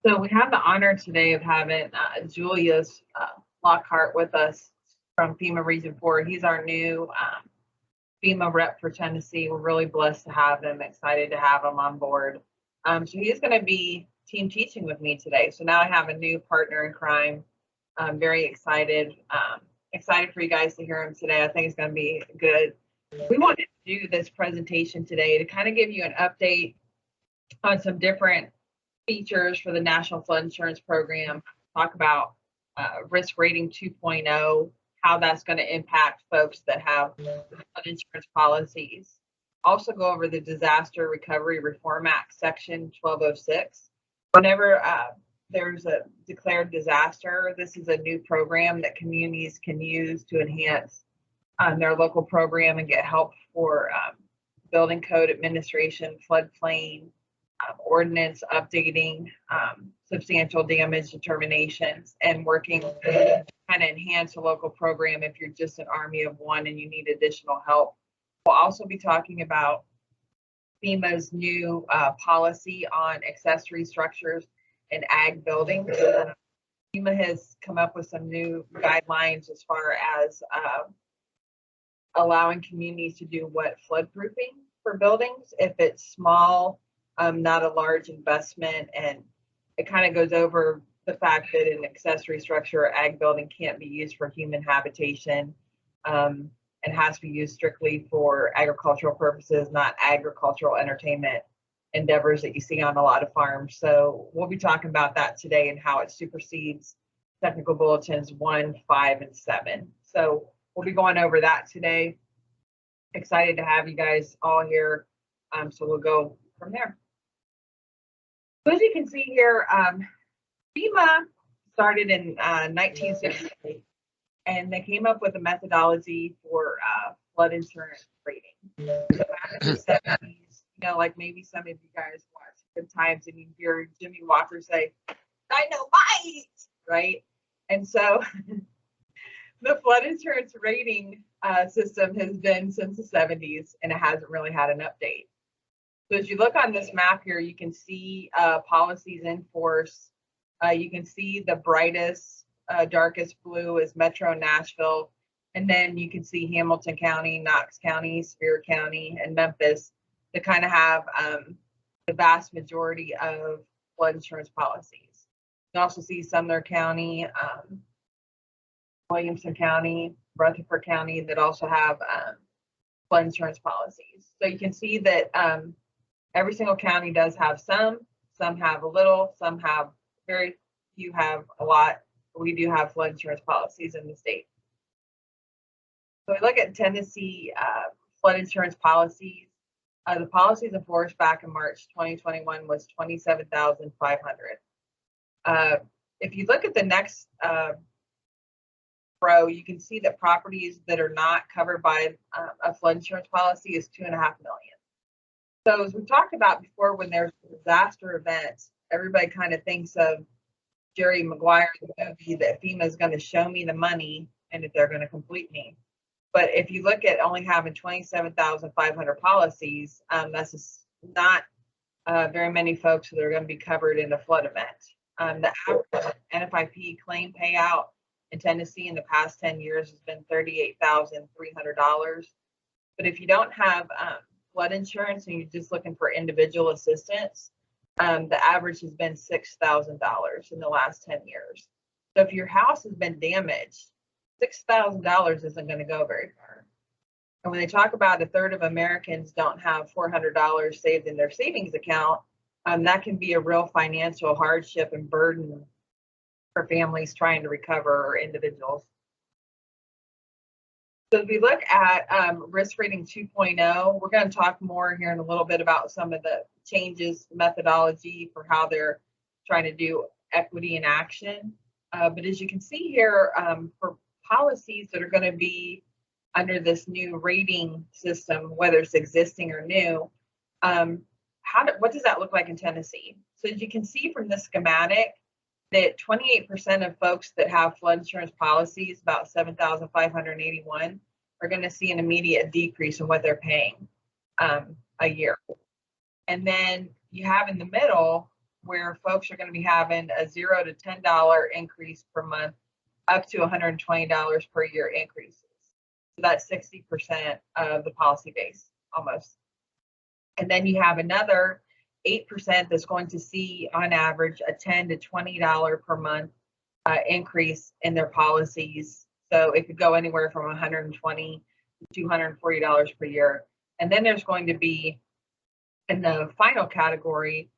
So we have the honor today of having Julius Lockhart with us from FEMA Region 4. He's our new FEMA rep for Tennessee. We're really blessed to have him, excited to have him on board. So he's going to be team teaching with me today. So now I have a new partner in crime. I'm very excited. Excited for you guys to hear him today. I think it's going to be good. We wanted to do this presentation today to kind of give you an update on some different features for the National Flood Insurance Program, talk about risk rating 2.0, how that's going to impact folks that have flood insurance policies. Also go over the Disaster Recovery Reform Act, Section 1206. Whenever there's a declared disaster, this is a new program that communities can use to enhance their local program and get help for building code administration, floodplain, ordinance updating, substantial damage determinations, and working to kind of enhance a local program if you're just an army of one and you need additional help. We'll also be talking about FEMA's new policy on accessory structures and ag buildings. FEMA has come up with some new guidelines as far as allowing communities to do floodproofing for buildings if it's small, not a large investment, and it kind of goes over the fact that an accessory structure or ag building can't be used for human habitation and has to be used strictly for agricultural purposes, not agricultural entertainment endeavors that you see on a lot of farms. So we'll be talking about that today and how it supersedes technical bulletins 1, 5, and 7. So we'll be going over that today. Excited to have you guys all here. So we'll go from there. So as you can see here, FEMA started in 1968, and they came up with a methodology for flood insurance rating. So back in the 70s, like maybe some of you guys watch Good Times and you hear Jimmy Walker say, "Dynamite," right? And so the flood insurance rating system has been since the 70s, and it hasn't really had an update. So as you look on this map here, you can see policies in force. You can see the brightest, darkest blue is Metro Nashville. And then you can see Hamilton County, Knox County, Spear County, and Memphis that kind of have the vast majority of flood insurance policies. You can also see Sumner County, Williamson County, Rutherford County that also have flood insurance policies. So you can see that every single county does have some have a little, some have very few, have a lot. We do have flood insurance policies in the state. So we look at Tennessee flood insurance policies. The policies in force back in March 2021 was 27,500. If you look at the next row, you can see that properties that are not covered by a flood insurance policy is 2.5 million. So as we talked about before, when there's a disaster event, everybody kind of thinks of Jerry Maguire, the movie, that FEMA is going to show me the money and that they're going to complete me. But if you look at only having 27,500 policies, that's just not very many folks that are going to be covered in a flood event. The average NFIP claim payout in Tennessee in the past 10 years has been $38,300. But if you don't have flood insurance and you're just looking for individual assistance, the average has been $6,000 in the last 10 years. So if your house has been damaged, $6,000 isn't going to go very far. And when they talk about a third of Americans don't have $400 saved in their savings account, that can be a real financial hardship and burden for families trying to recover or individuals. So if we look at risk rating 2.0, we're going to talk more here in a little bit about some of the changes, methodology for how they're trying to do equity in action. But as you can see here, for policies that are going to be under this new rating system, whether it's existing or new, what does that look like in Tennessee? So as you can see from the schematic, that 28% of folks that have flood insurance policies, about 7,581, are going to see an immediate decrease in what they're paying a year. And then you have in the middle where folks are going to be having a $0 to $10 increase per month, up to $120 per year increases. So that's 60% of the policy base almost. And then you have another 8% that's going to see on average a $10 to $20 per month increase in their policies. So it could go anywhere from $120 to $240 per year. And then there's going to be in the final category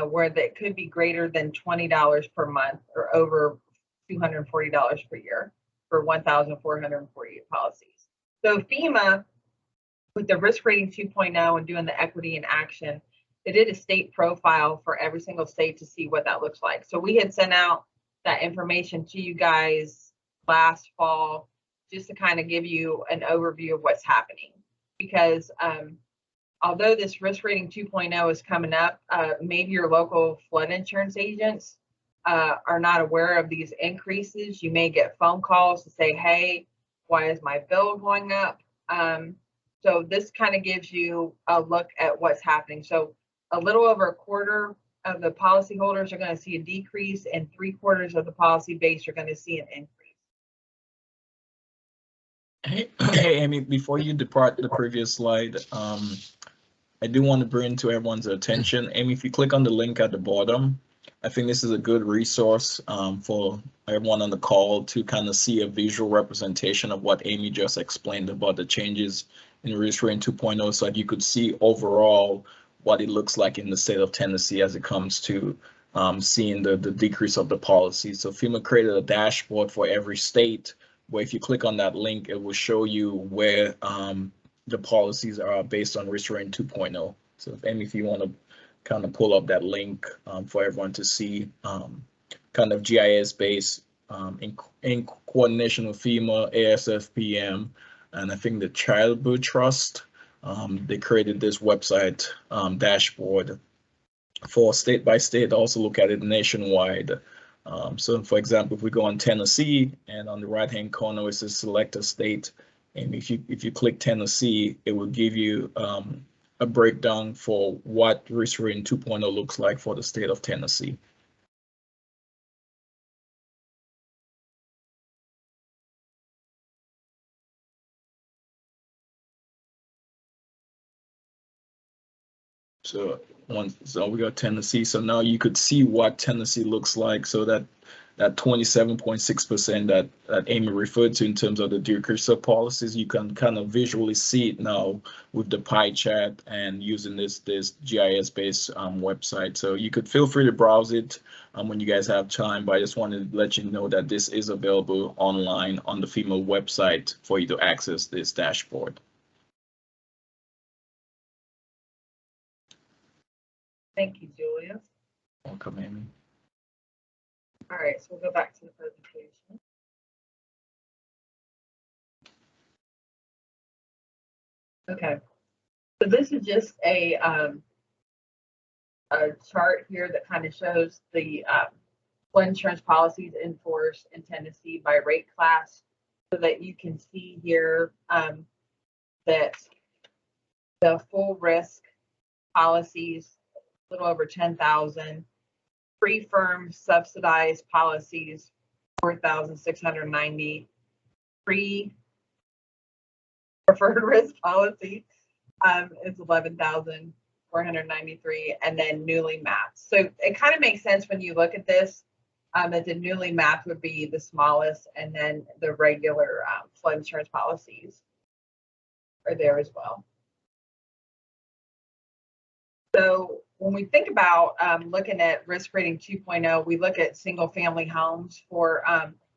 where that could be greater than $20 per month or over $240 per year for 1,448 policies. So FEMA, with the risk rating 2.0 and doing the equity in action, they did a state profile for every single state to see what that looks like. So we had sent out that information to you guys last fall just to kind of give you an overview of what's happening. Because although this risk rating 2.0 is coming up, maybe your local flood insurance agents are not aware of these increases. You may get phone calls to say, hey, why is my bill going up? So this kind of gives you a look at what's happening. So a little over a quarter of the policyholders are going to see a decrease, and 3/4 of the policy base are going to see an increase. Hey, Amy, before you depart the previous slide, I do want to bring to everyone's attention, Amy, if you click on the link at the bottom, I think this is a good resource for everyone on the call to kind of see a visual representation of what Amy just explained about the changes in risk rating 2.0, so that you could see overall what it looks like in the state of Tennessee as it comes to seeing the decrease of the policy. So FEMA created a dashboard for every state, where if you click on that link, it will show you where the policies are based on risk rating 2.0. So Amy, if you want to kind of pull up that link for everyone to see kind of GIS based in coordination with FEMA, ASFPM, and I think the Childhood Trust. They created this website dashboard for state by state, also look at it nationwide. So for example, if we go on Tennessee, and on the right hand corner it says select a state, and if you click Tennessee, it will give you a breakdown for what risk rating 2.0 looks like for the state of Tennessee. So we got Tennessee. So now you could see what Tennessee looks like. So that 27.6% that Amy referred to in terms of the decrease of policies, you can kind of visually see it now with the pie chart and using this GIS based website. So you could feel free to browse it when you guys have time, but I just wanted to let you know that this is available online on the FEMA website for you to access this dashboard. Thank you, Julius. Welcome, Amy. All right, so we'll go back to the presentation. Okay, so this is just a chart here that kind of shows the flood insurance policies in force in Tennessee by rate class, so that you can see here that the full risk policies, a little over 10,000, pre-firm subsidized policies, 4,690, preferred risk policy is 11,493, and then newly mapped. So it kind of makes sense when you look at this that the newly mapped would be the smallest, and then the regular flood insurance policies are there as well. So when we think about looking at risk rating 2.0, we look at single family homes for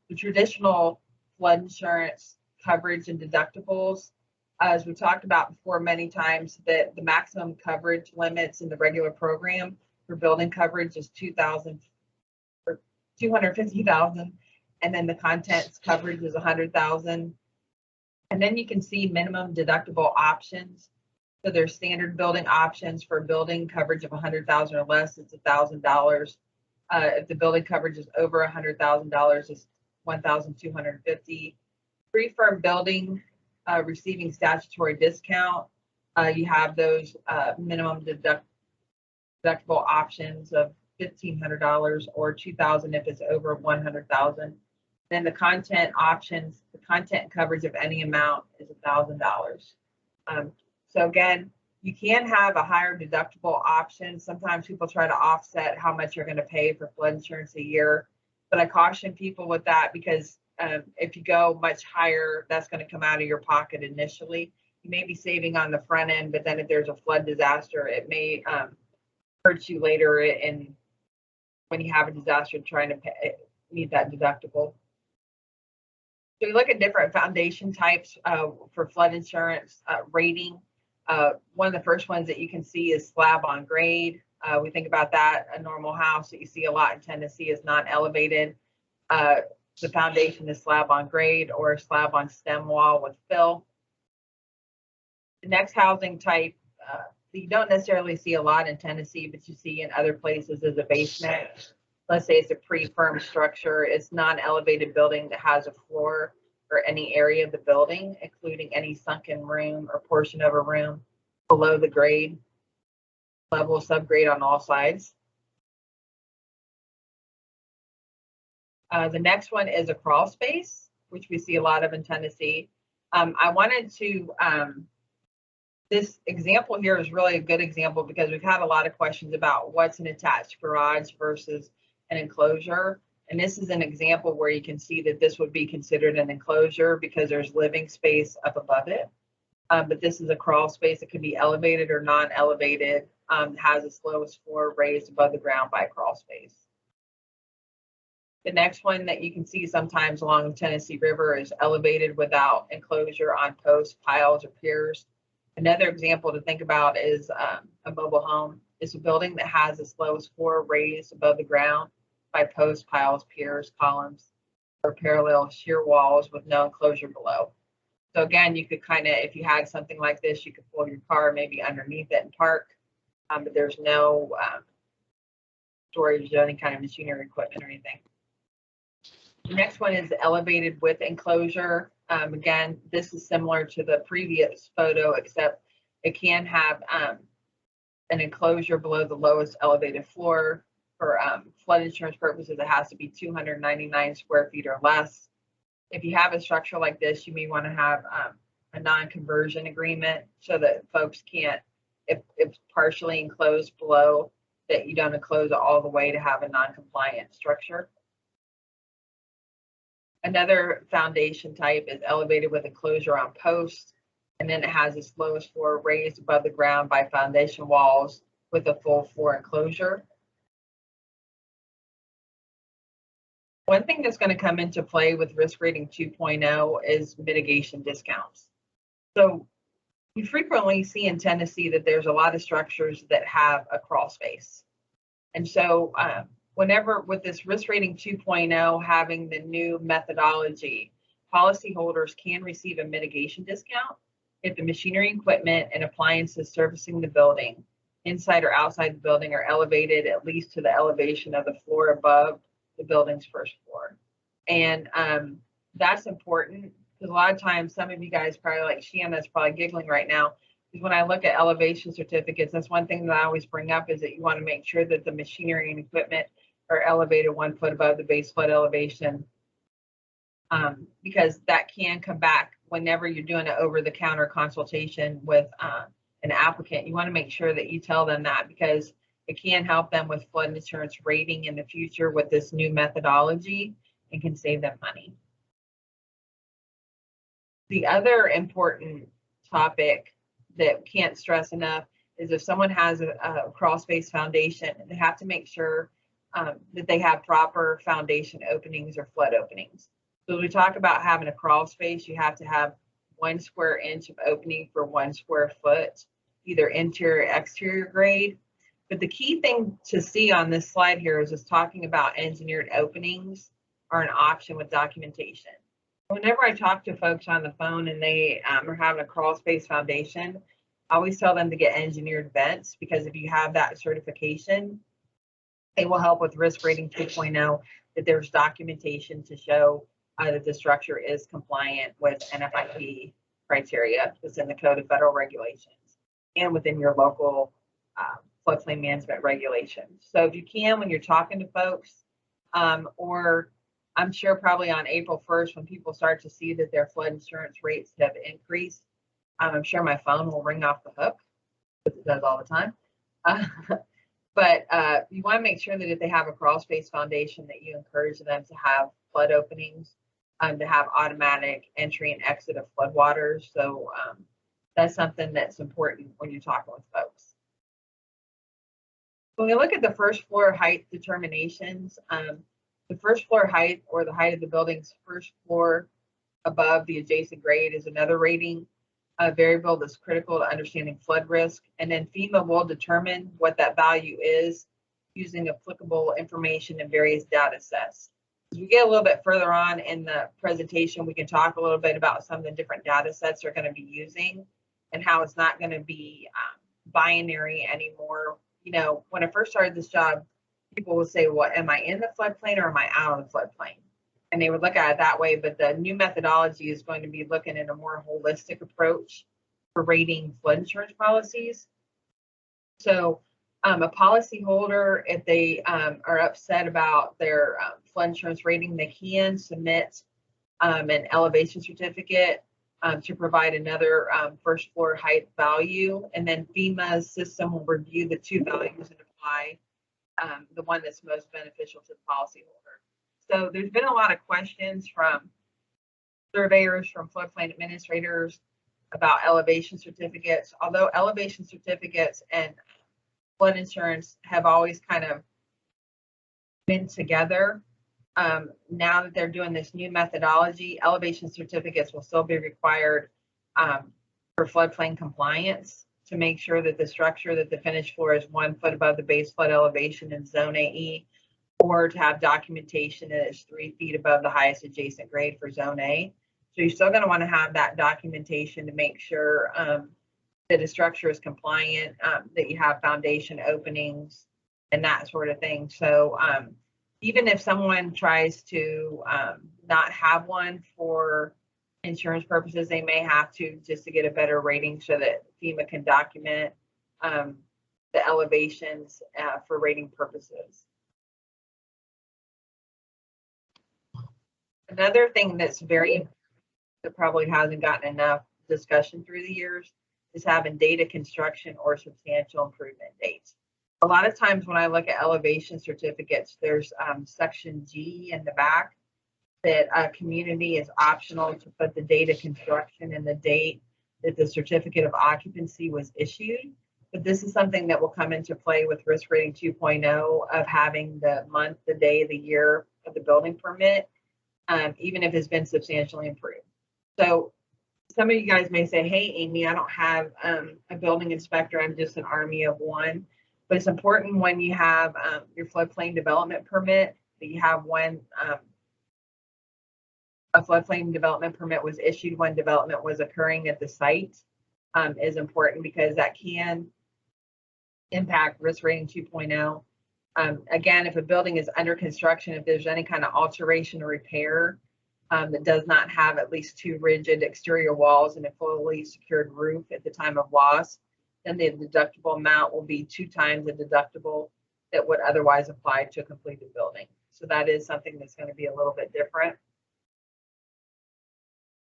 the traditional flood insurance coverage and deductibles. As we talked about before many times, that the maximum coverage limits in the regular program for building coverage is $2,000 or $250,000, and then the contents coverage is $100,000. And then you can see minimum deductible options. So there's standard building options for building coverage of $100,000 or less, it's $1,000. If the building coverage is over $100,000, it's $1,250. Pre-firm building receiving statutory discount, you have those minimum deductible options of $1,500 or $2,000 if it's over 100,000. Then the content options, the content coverage of any amount is $1,000. So again, you can have a higher deductible option. Sometimes people try to offset how much you're going to pay for flood insurance a year, but I caution people with that because if you go much higher, that's going to come out of your pocket initially. You may be saving on the front end, but then if there's a flood disaster, it may hurt you later in when you have a disaster trying to meet that deductible. So you look at different foundation types for flood insurance rating. One of the first ones that you can see is slab on grade. We think about that, a normal house that you see a lot in Tennessee is non-elevated. The foundation is slab on grade or slab on stem wall with fill. The next housing type you don't necessarily see a lot in Tennessee, but you see in other places is a basement. Let's say it's a pre-firm structure. It's non-elevated building that has a floor or any area of the building, including any sunken room or portion of a room below the grade level, subgrade on all sides. The next one is a crawl space, which we see a lot of in Tennessee. I wanted to, this example here is really a good example because we've had a lot of questions about what's an attached garage versus an enclosure. And this is an example where you can see that this would be considered an enclosure because there's living space up above it. But this is a crawl space. It can be elevated or non-elevated, has its lowest floor raised above the ground by a crawl space. The next one that you can see sometimes along the Tennessee River is elevated without enclosure on posts, piles, or piers. Another example to think about is a mobile home. It's a building that has its lowest floor raised above the ground by posts, piles, piers, columns, or parallel shear walls with no enclosure below. So again, you could kind of, if you had something like this, you could pull your car maybe underneath it and park, but there's no storage of any kind of machinery, equipment, or anything. The next one is elevated with enclosure. Again, this is similar to the previous photo, except it can have an enclosure below the lowest elevated floor. For flood insurance purposes, it has to be 299 square feet or less. If you have a structure like this, you may want to have a non-conversion agreement so that folks can't, if it's partially enclosed below, that you don't enclose it all the way to have a non-compliant structure. Another foundation type is elevated with enclosure on posts, and then it has its lowest floor raised above the ground by foundation walls with a full floor enclosure. One thing that's going to come into play with risk rating 2.0 is mitigation discounts. So we frequently see in Tennessee that there's a lot of structures that have a crawl space. And so whenever with this risk rating 2.0 having the new methodology, policyholders can receive a mitigation discount if the machinery, equipment, and appliances servicing the building, inside or outside the building, are elevated at least to the elevation of the floor above the building's first floor. And that's important because a lot of times, some of you guys probably like Shanna's probably giggling right now, because when I look at elevation certificates, that's one thing that I always bring up is that you want to make sure that the machinery and equipment are elevated 1 foot above the base flood elevation, because that can come back whenever you're doing an over-the-counter consultation with an applicant. You want to make sure that you tell them that because it can help them with flood insurance rating in the future with this new methodology and can save them money. The other important topic that can't stress enough is if someone has a crawl space foundation, they have to make sure that they have proper foundation openings or flood openings. So when we talk about having a crawl space, you have to have 1 square inch of opening for 1 square foot, either interior or exterior grade. But the key thing to see on this slide here is just talking about engineered openings are an option with documentation. Whenever I talk to folks on the phone and they are having a crawl space foundation, I always tell them to get engineered vents because if you have that certification, it will help with risk rating 2.0 that there's documentation to show that the structure is compliant with NFIP criteria that's in the Code of Federal Regulations and within your local floodplain management regulations. So if you can, when you're talking to folks, or I'm sure probably on April 1st, when people start to see that their flood insurance rates have increased, I'm sure my phone will ring off the hook, because it does all the time. But you want to make sure that if they have a crawl space foundation, that you encourage them to have flood openings, to have automatic entry and exit of floodwaters. So that's something that's important when you're talking with folks. When we look at the first floor height determinations, the first floor height, or the height of the building's first floor above the adjacent grade, is another rating variable that's critical to understanding flood risk. And then FEMA will determine what that value is using applicable information in various data sets. As we get a little bit further on in the presentation, we can talk a little bit about some of the different data sets they're going to be using and how it's not going to be binary anymore. You know, when I first started this job, people would say, well, am I in the floodplain or am I out of the floodplain? And they would look at it that way, but the new methodology is going to be looking at a more holistic approach for rating flood insurance policies. So a policyholder, if they are upset about their flood insurance rating, they can submit an elevation certificate to provide another first floor height value. And then FEMA's system will review the two values and apply the one that's most beneficial to the policyholder. So there's been a lot of questions from surveyors, from floodplain administrators about elevation certificates. Although elevation certificates and flood insurance have always kind of been together, now that they're doing this new methodology, elevation certificates will still be required for floodplain compliance, to make sure that the structure, that the finished floor is 1 foot above the base flood elevation in zone AE, or to have documentation that is 3 feet above the highest adjacent grade for zone A. So you're still going to want to have that documentation to make sure that the structure is compliant, that you have foundation openings and that sort of thing. So even if someone tries to not have one for insurance purposes, they may have to, just to get a better rating, so that FEMA can document the elevations for rating purposes. Another thing that's very, that probably hasn't gotten enough discussion through the years, is having data construction or substantial improvement dates. A lot of times when I look at elevation certificates, there's section G in the back that a community is optional to put the data construction and the date that the certificate of occupancy was issued. But this is something that will come into play with risk rating 2.0 of having the month, the day, the year of the building permit, even if it's been substantially improved. So some of you guys may say, hey, Amy, I don't have a building inspector. I'm just an army of one. But it's important when you have your floodplain development permit that you have when a floodplain development permit was issued, when development was occurring at the site, is important, because that can impact risk rating 2.0. Again, if a building is under construction, if there's any kind of alteration or repair that does not have at least 2 rigid exterior walls and a fully secured roof at the time of loss, then the deductible amount will be 2 times the deductible that would otherwise apply to a completed building. So that is something that's going to be a little bit different.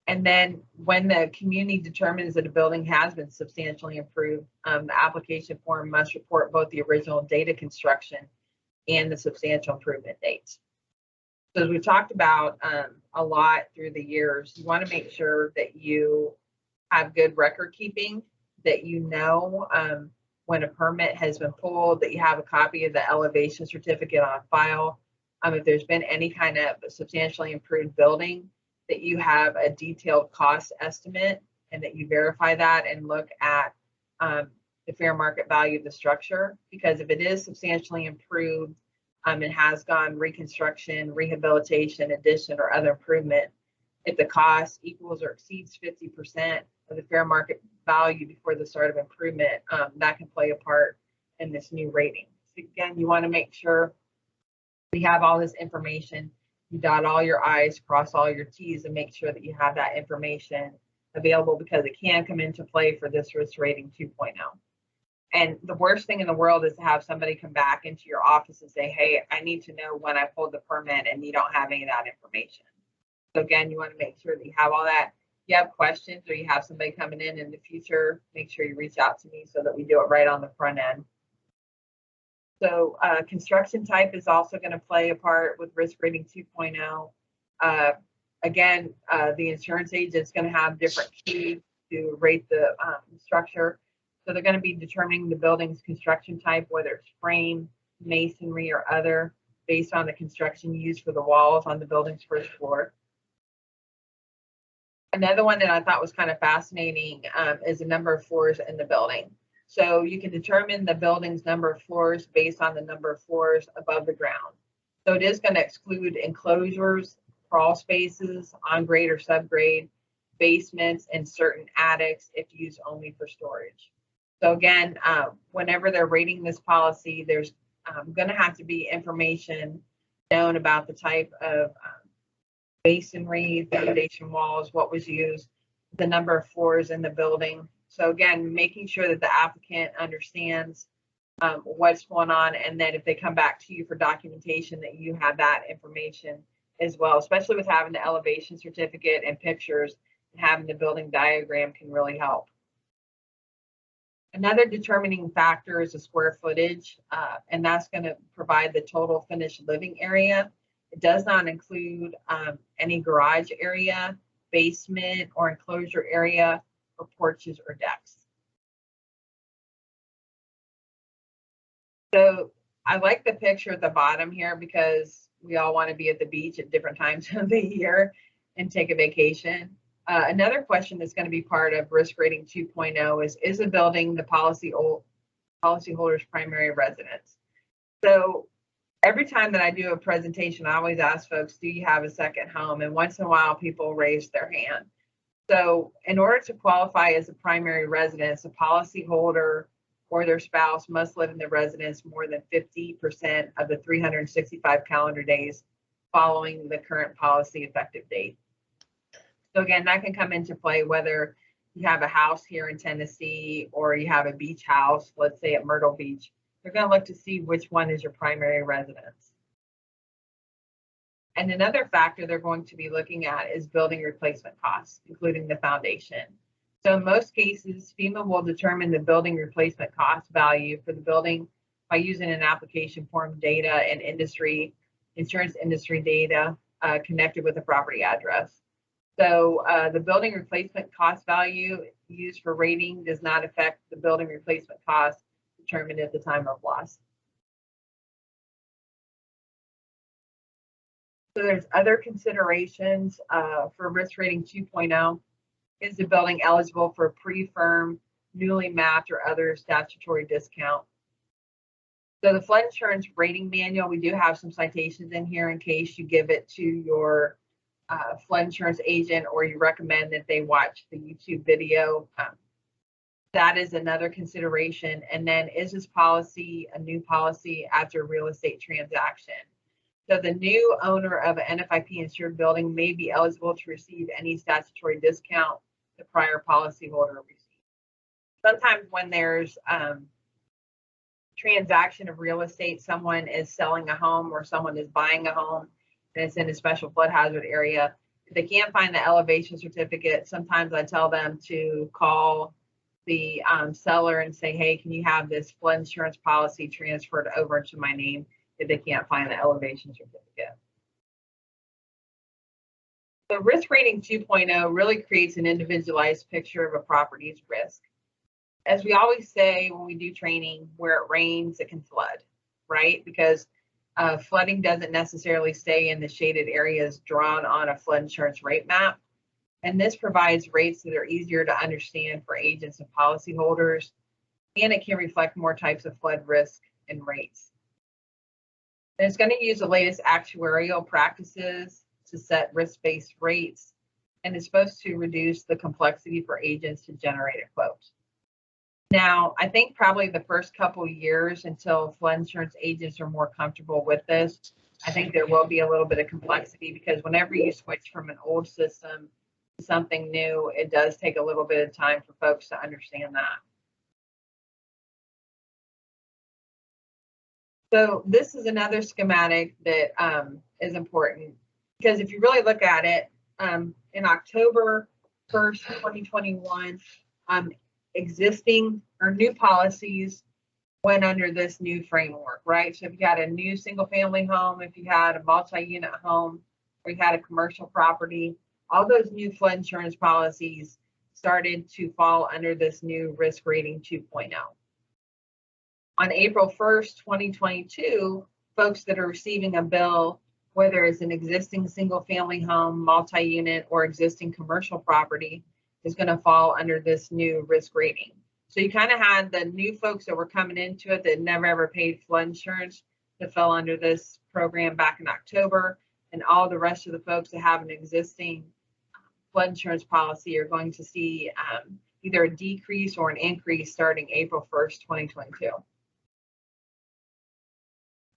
And then when the community determines that a building has been substantially improved, the application form must report both the original data construction and the substantial improvement dates. So as we've talked about a lot through the years, you want to make sure that you have good record keeping, that you know when a permit has been pulled, that you have a copy of the elevation certificate on file. If there's been any kind of substantially improved building, that you have a detailed cost estimate, and that you verify that and look at the fair market value of the structure. Because if it is substantially improved and has gone reconstruction, rehabilitation, addition, or other improvement, if the cost equals or exceeds 50% of the fair market value before the start of improvement, that can play a part in this new rating. So again, you want to make sure we have all this information. You dot all your I's, cross all your T's, and make sure that you have that information available, because it can come into play for this risk rating 2.0. And the worst thing in the world is to have somebody come back into your office and say, hey, I need to know when I pulled the permit, and you don't have any of that information. So again, you want to make sure that you have all that. If you have questions or you have somebody coming in the future, make sure you reach out to me so that we do it right on the front end. So construction type is also going to play a part with risk rating 2.0. Again, the insurance agent's going to have different keys to rate the structure. So they're going to be determining the building's construction type, whether it's frame, masonry, or other, based on the construction used for the walls on the building's first floor. Another one that I thought was kind of fascinating is the number of floors in the building. So you can determine the building's number of floors based on the number of floors above the ground. So it is going to exclude enclosures, crawl spaces, on-grade or subgrade, basements, and certain attics if used only for storage. So again, whenever they're rating this policy, there's going to have to be information known about the type of masonry, foundation walls, what was used, the number of floors in the building. So again, making sure that the applicant understands what's going on, and then if they come back to you for documentation, that you have that information as well, especially with having the elevation certificate and pictures, and having the building diagram can really help. Another determining factor is the square footage, and that's going to provide the total finished living area. It does not include any garage area, basement, or enclosure area, or porches or decks. So I like the picture at the bottom here because we all want to be at the beach at different times of the year and take a vacation. Another question that's going to be part of risk rating 2.0 is a building the policyholder's primary residence? So every time that I do a presentation, I always ask folks, do you have a second home? And once in a while, people raise their hand. So in order to qualify as a primary residence, a policyholder or their spouse must live in the residence more than 50% of the 365 calendar days following the current policy effective date. So again, that can come into play whether you have a house here in Tennessee or you have a beach house, let's say at Myrtle Beach. They're going to look to see which one is your primary residence. And another factor they're going to be looking at is building replacement costs, including the foundation. So in most cases, FEMA will determine the building replacement cost value for the building by using an application form data and insurance industry data connected with the property address. So the building replacement cost value used for rating does not affect the building replacement cost determined at the time of loss. So there's other considerations for risk rating 2.0. Is the building eligible for pre-firm, newly mapped, or other statutory discount? So the flood insurance rating manual, we do have some citations in here in case you give it to your flood insurance agent or you recommend that they watch the YouTube video. That is another consideration. And then is this policy a new policy after a real estate transaction? So the new owner of an NFIP insured building may be eligible to receive any statutory discount the prior policyholder received. Sometimes when there's transaction of real estate, someone is selling a home or someone is buying a home and it's in a special flood hazard area. If they can't find the elevation certificate, sometimes I tell them to call the seller and say, hey, can you have this flood insurance policy transferred over to my name if they can't find the elevation certificate. So risk rating 2.0 really creates an individualized picture of a property's risk. As we always say when we do training, where it rains, it can flood, right? Because flooding doesn't necessarily stay in the shaded areas drawn on a flood insurance rate map. And this provides rates that are easier to understand for agents and policyholders, and it can reflect more types of flood risk and rates. And it's going to use the latest actuarial practices to set risk-based rates, and it's supposed to reduce the complexity for agents to generate a quote. Now, I think probably the first couple of years until flood insurance agents are more comfortable with this, I think there will be a little bit of complexity because whenever you switch from an old system to something new, it does take a little bit of time for folks to understand that. So this is another schematic that is important, because if you really look at it, in October 1st, 2021, existing or new policies went under this new framework, right? So if you had a new single family home, if you had a multi-unit home, or you had a commercial property, all those new flood insurance policies started to fall under this new risk rating 2.0. On April 1st, 2022, folks that are receiving a bill, whether it's an existing single family home, multi-unit, or existing commercial property, is going to fall under this new risk rating. So you kind of had the new folks that were coming into it that never ever paid flood insurance that fell under this program back in October, and all the rest of the folks that have an existing flood insurance policy are going to see either a decrease or an increase starting April 1st, 2022.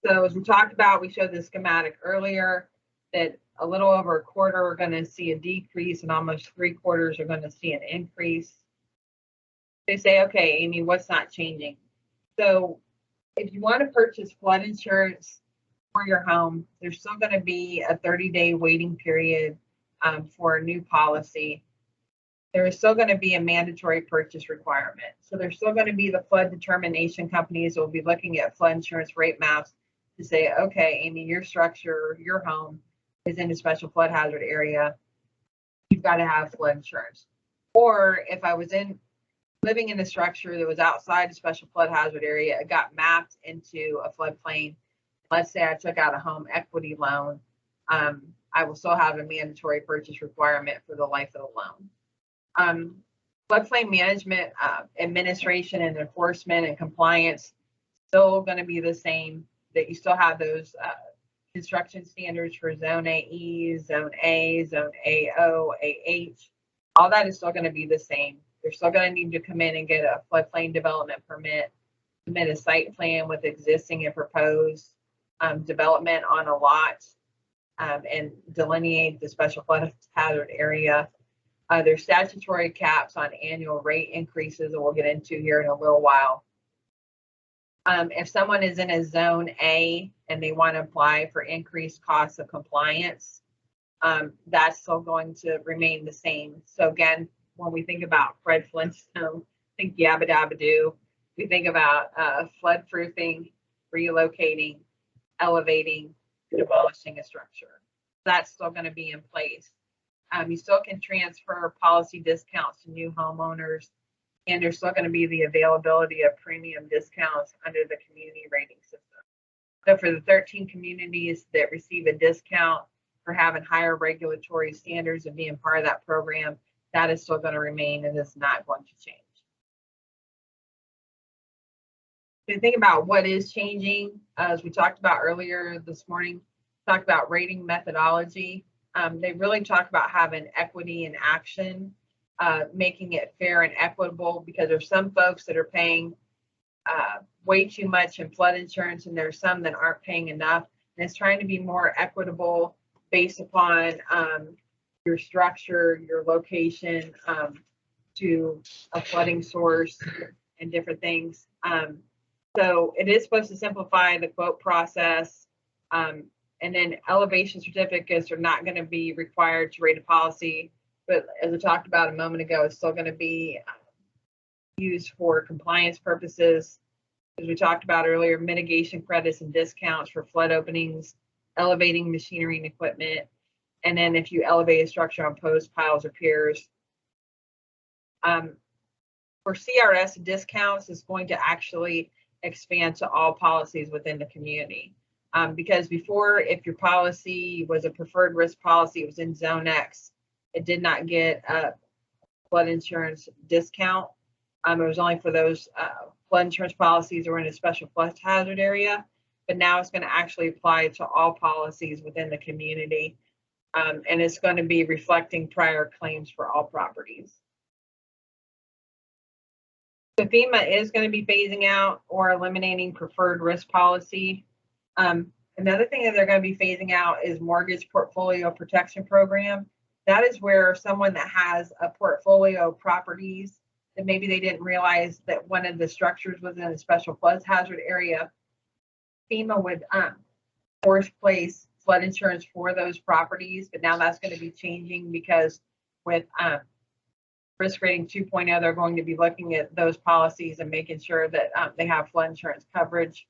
So as we talked about, we showed the schematic earlier that a little over a quarter are going to see a decrease and almost 3/4 are going to see an increase. They say, okay, Amy, what's not changing? So if you want to purchase flood insurance for your home, there's still going to be a 30-day waiting period for a new policy. There is still going to be a mandatory purchase requirement. So there's still going to be the flood determination companies that will be looking at flood insurance rate maps to say, okay, Amy, your structure, your home is in a special flood hazard area. You've got to have flood insurance. Or if I was living in a structure that was outside a special flood hazard area, it got mapped into a floodplain. Let's say I took out a home equity loan, I will still have a mandatory purchase requirement for the life of the loan. Floodplain management, administration and enforcement and compliance still going to be the same, that you still have those construction standards for Zone AE, Zone A, Zone AO, AH. All that is still going to be the same. They're still going to need to come in and get a floodplain development permit, submit a site plan with existing and proposed development on a lot, and delineate the special flood hazard area. There's statutory caps on annual rate increases that we'll get into here in a little while. If someone is in a Zone A and they want to apply for increased costs of compliance, that's still going to remain the same. So again, when we think about Fred Flintstone, think yabba dabba doo. We think about flood proofing, relocating, elevating, demolishing a structure. That's still going to be in place. You still can transfer policy discounts to new homeowners, and there's still going to be the availability of premium discounts under the community rating system. So for the 13 communities that receive a discount for having higher regulatory standards and being part of that program, that is still going to remain and is not going to change. So think about what is changing, as we talked about earlier this morning, talked about rating methodology. They really talk about having equity in action, making it fair and equitable, because there's some folks that are paying way too much in flood insurance, and there's some that aren't paying enough. And it's trying to be more equitable based upon your structure, your location, to a flooding source and different things. So it is supposed to simplify the quote process. And then elevation certificates are not going to be required to rate a policy, but as I talked about a moment ago, it's still going to be used for compliance purposes. As we talked about earlier, mitigation credits and discounts for flood openings, elevating machinery and equipment, and then if you elevate a structure on posts, piles, or piers. For CRS, discounts is going to actually expand to all policies within the community. Because before, if your policy was a preferred risk policy, it was in Zone X, it did not get a flood insurance discount. It was only for those flood insurance policies that were in a special flood hazard area, but now it's going to actually apply to all policies within the community, and it's going to be reflecting prior claims for all properties. So FEMA is going to be phasing out or eliminating preferred risk policy. Another thing that they're going to be phasing out is mortgage portfolio protection program. That is where someone that has a portfolio of properties that maybe they didn't realize that one of the structures was in a special flood hazard area, FEMA would force place flood insurance for those properties, but now that's going to be changing because with risk rating 2.0, they're going to be looking at those policies and making sure that they have flood insurance coverage.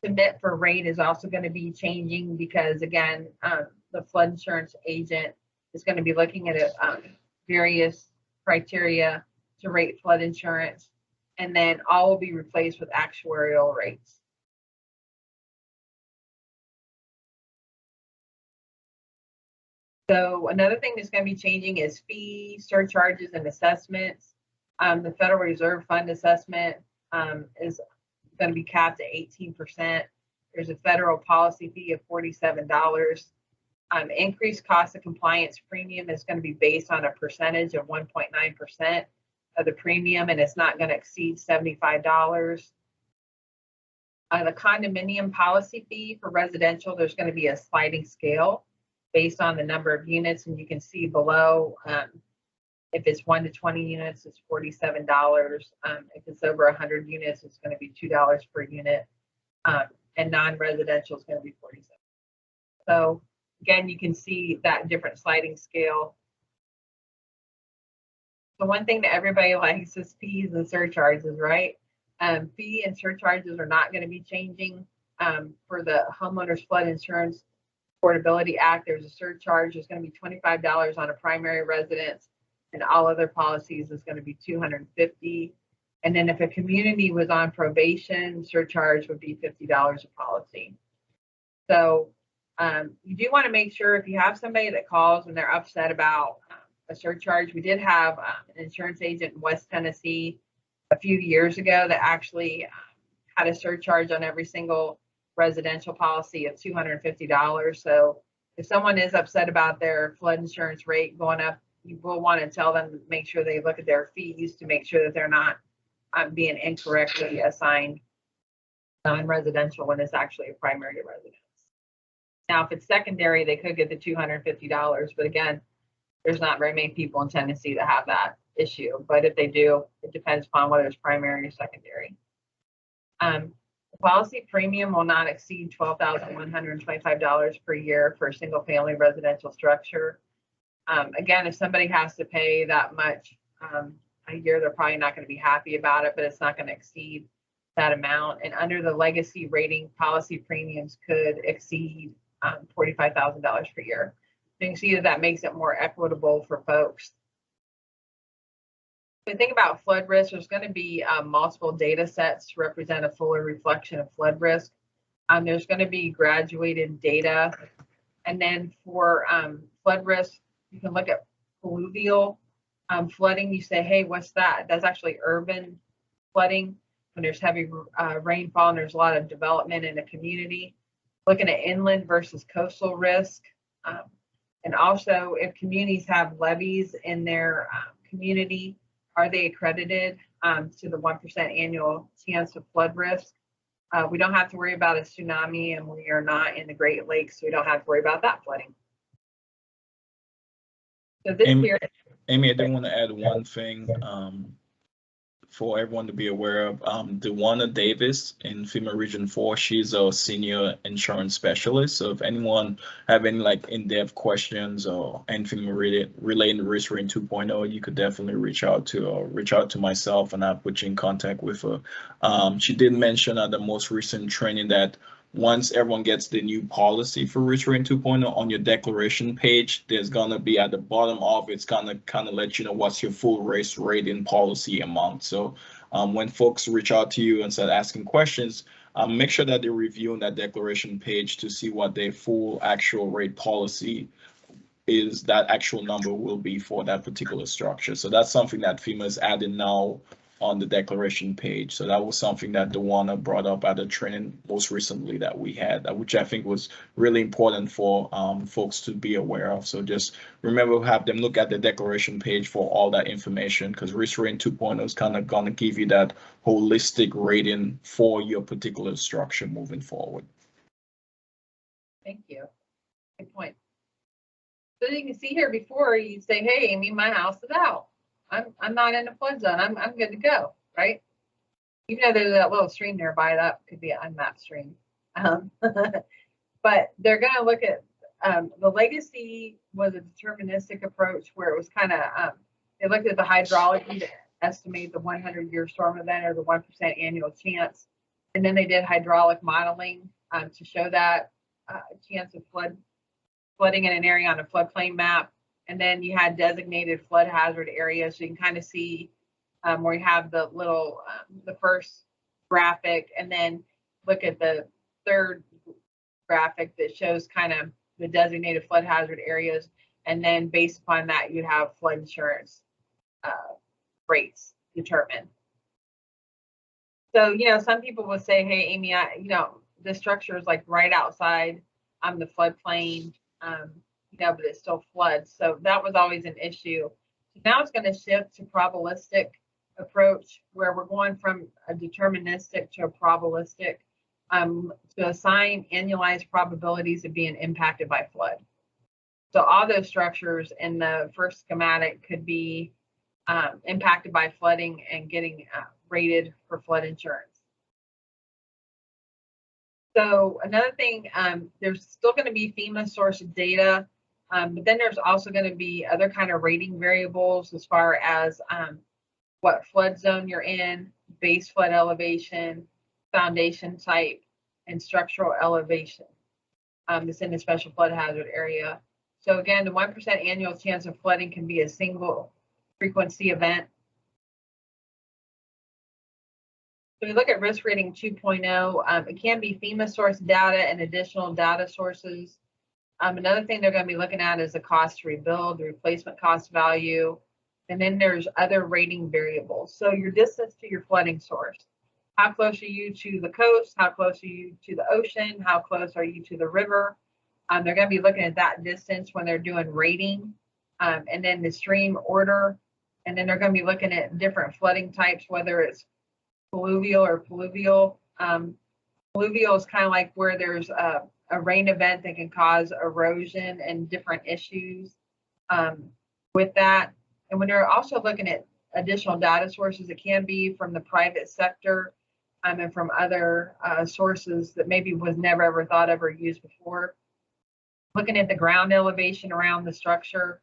Submit for rate is also going to be changing because, again, the flood insurance agent is going to be looking at various criteria to rate flood insurance, and then all will be replaced with actuarial rates. So another thing that's going to be changing is fees, surcharges, and assessments. The Federal Reserve Fund assessment is going to be capped at 18%. There's a federal policy fee of $47. Increased cost of compliance premium is going to be based on a percentage of 1.9% of the premium, and it's not going to exceed $75. The condominium policy fee for residential, there's going to be a sliding scale based on the number of units, and you can see below, if it's 1 to 20 units, it's $47. If it's over 100 units, it's going to be $2 per unit, and non-residential is going to be $47. So again, you can see that different sliding scale. The one thing that everybody likes is fees and surcharges, right? Fee and surcharges are not going to be changing. For the Homeowners Flood Insurance Affordability Act, there's a surcharge. There's going to be $25 on a primary residence, and all other policies is going to be $250. And then if a community was on probation, surcharge would be $50 a policy. So you do want to make sure if you have somebody that calls and they're upset about a surcharge. We did have an insurance agent in West Tennessee a few years ago that actually had a surcharge on every single residential policy of $250. So if someone is upset about their flood insurance rate going up, you will want to tell them to make sure they look at their fees to make sure that they're not being incorrectly assigned non-residential when it's actually a primary residence. Now, if it's secondary, they could get the $250, but again, there's not very many people in Tennessee that have that issue. But if they do, it depends upon whether it's primary or secondary. The policy premium will not exceed $12,125 per year for a single family residential structure. Again, if somebody has to pay that much a year, they're probably not going to be happy about it, but it's not going to exceed that amount. And under the legacy rating, policy premiums could exceed $45,000 per year. You can see that that makes it more equitable for folks. When you think about flood risk, there's going to be multiple data sets to represent a fuller reflection of flood risk. There's going to be graduated data. And then for flood risk, you can look at pluvial flooding. You say, hey, what's that? That's actually urban flooding when there's heavy rainfall and there's a lot of development in a community. Looking at inland versus coastal risk. And also, if communities have levees in their community, are they accredited to the 1% annual chance of flood risk? We don't have to worry about a tsunami, and we are not in the Great Lakes, so we don't have to worry about that flooding. So this here, Amy, I do want to add one thing for everyone to be aware of. Dewana Davis in FEMA Region 4, she's a senior insurance specialist. So if anyone have any like in-depth questions or anything relating to Risk Rating 2.0, you could definitely reach out to myself, and I'll put you in contact with her. She did mention at the most recent training that once everyone gets the new policy for Risk Rating 2.0 on your declaration page, there's gonna be at the bottom of it's gonna kind of let you know what's your full risk rating policy amount. So when folks reach out to you and start asking questions, make sure that they're reviewing that declaration page to see what their full actual rate policy is, that actual number will be for that particular structure. So that's something that FEMA is adding now on the declaration page. So that was something that Dewana brought up at the training most recently that we had, which I think was really important for folks to be aware of. So just remember, have them look at the declaration page for all that information, because Risk Rating 2.0 is kind of going to give you that holistic rating for your particular structure moving forward. Thank you. Good point. So you can see here before you say, hey, Amy, my house is out. I'm not in a flood zone. I'm good to go, right? Even though there's that little stream nearby, that could be an unmapped stream. But they're going to look at the legacy was a deterministic approach where it was kind of, they looked at the hydrology to estimate the 100-year storm event or the 1% annual chance. And then they did hydraulic modeling to show that chance of flooding in an area on a floodplain map. And then you had designated flood hazard areas. So you can kind of see where you have the little, the first graphic, and then look at the third graphic that shows kind of the designated flood hazard areas. And then based upon that, you have flood insurance rates determined. So, you know, some people will say, hey, Amy, the structure is like right outside the floodplain, you know, but it still floods. So that was always an issue. So now it's going to shift to probabilistic approach where we're going from a deterministic to a probabilistic to assign annualized probabilities of being impacted by flood. So all those structures in the first schematic could be impacted by flooding and getting rated for flood insurance. So another thing, there's still going to be FEMA source data, but then there's also going to be other kind of rating variables as far as what flood zone you're in, base flood elevation, foundation type, and structural elevation that's in the special flood hazard area. So again, the 1% annual chance of flooding can be a single frequency event. So we look at risk rating 2.0. It can be FEMA source data and additional data sources. Another thing they're going to be looking at is the cost to rebuild, the replacement cost value, and then there's other rating variables. So your distance to your flooding source. How close are you to the coast? How close are you to the ocean? How close are you to the river? They're going to be looking at that distance when they're doing rating, and then the stream order. And then they're going to be looking at different flooding types, whether it's fluvial or pluvial. Fluvial is kind of like where there's a rain event that can cause erosion and different issues with that. And when they're also looking at additional data sources, it can be from the private sector and from other sources that maybe was never ever thought of or used before. Looking at the ground elevation around the structure,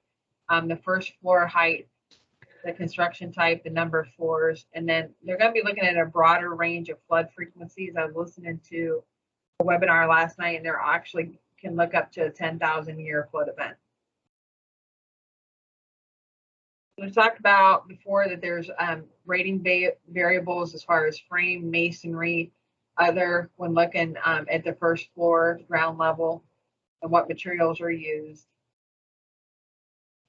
the first floor height, the construction type, the number of floors, and then they're going to be looking at a broader range of flood frequencies. I was listening to a webinar last night, and they're actually can look up to a 10,000-year flood event. We talked about before that there's rating variables as far as frame, masonry, other when looking at the first floor, ground level, and what materials are used.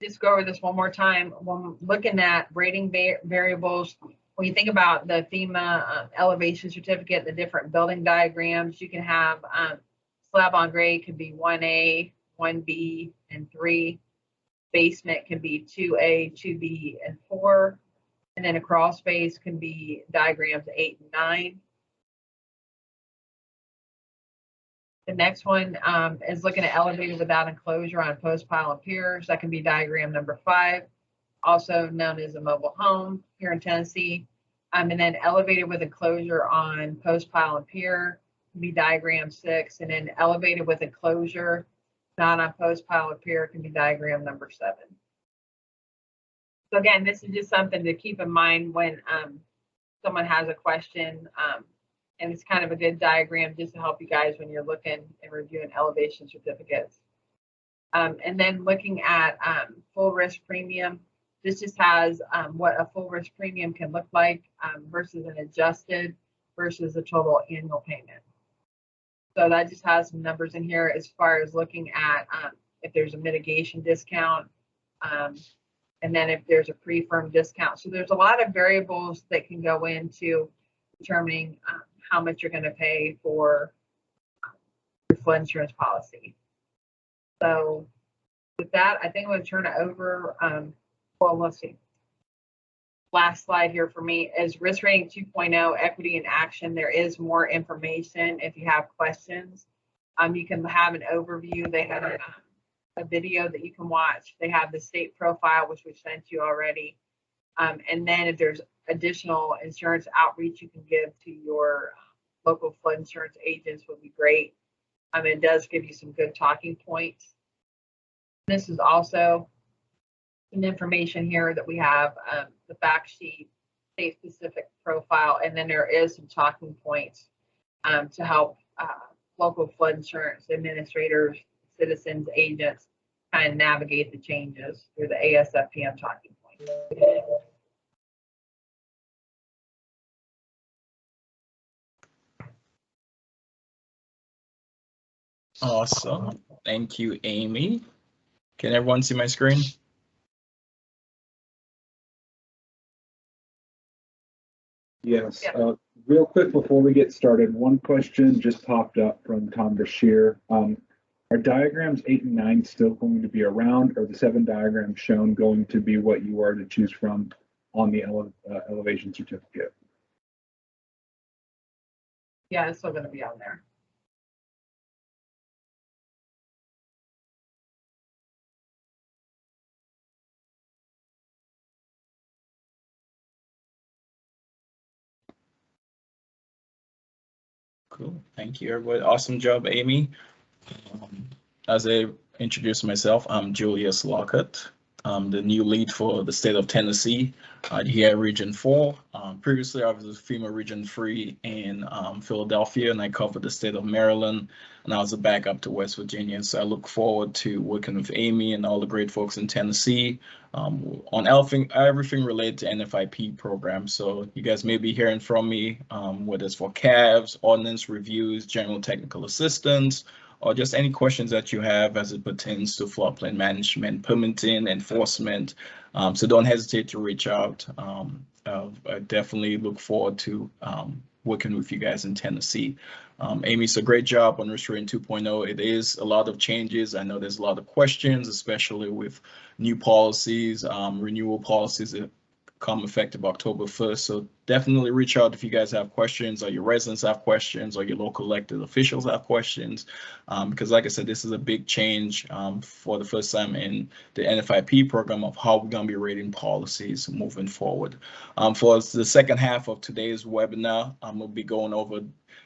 Just go over this one more time. When looking at rating variables, when you think about the FEMA elevation certificate, the different building diagrams, you can have slab on grade could be 1A, 1B, and 3. Basement can be 2A, 2B, and 4. And then a crawl space can be diagrams 8 and 9. The next one is looking at elevated without enclosure on post, pile, and piers. That can be diagram number 5, also known as a mobile home here in Tennessee. And then elevated with enclosure on post, pile, and pier can be diagram 6. And then elevated with enclosure not on post, pile, or pier can be diagram number 7. So again, this is just something to keep in mind when someone has a question. And it's kind of a good diagram just to help you guys when you're looking and reviewing elevation certificates. And then looking at full risk premium, this just has what a full risk premium can look like versus an adjusted versus a total annual payment. So that just has some numbers in here as far as looking at if there's a mitigation discount, and then if there's a pre-firm discount. So there's a lot of variables that can go into determining how much you're going to pay for your flood insurance policy. So with that, I think I'm going to turn it over. Well, let's see. Last slide here for me is risk rating 2.0, equity in action. There is more information if you have questions. You can have an overview. They have a video that you can watch. They have the state profile, which we sent you already. And then if there's additional insurance outreach you can give to your local flood insurance agents would be great. It does give you some good talking points. This is also some information here that we have, the fact sheet, state specific profile, and then there is some talking points to help local flood insurance administrators, citizens, agents kind of navigate the changes through the ASFPM talking points. Awesome. Thank you, Amy. Can everyone see my screen? Yes. Real quick before we get started, one question just popped up from Tom Bashir. Are diagrams 8 and 9 still going to be around, or the 7 diagrams shown going to be what you are to choose from on the elevation certificate? Yeah, it's still going to be on there. Cool. Thank you, everybody. Awesome job, Amy. As I introduce myself, I'm Julius Lockhart. I'm the new lead for the state of Tennessee, here Region 4. Previously, I was FEMA Region 3 in Philadelphia, and I covered the state of Maryland, and I was a backup to West Virginia. So I look forward to working with Amy and all the great folks in Tennessee on everything related to NFIP programs. So you guys may be hearing from me, whether it's for CAVs, ordinance reviews, general technical assistance, or just any questions that you have as it pertains to floodplain management, permitting, enforcement. So don't hesitate to reach out. I definitely look forward to working with you guys in Tennessee. Amy, it's a great job on Restoring 2.0. It is a lot of changes. I know there's a lot of questions, especially with new policies, renewal policies that come effective October 1st. So definitely reach out if you guys have questions, or your residents have questions, or your local elected officials have questions. Because like I said, this is a big change for the first time in the NFIP program of how we're going to be rating policies moving forward. For the second half of today's webinar, we'll be going over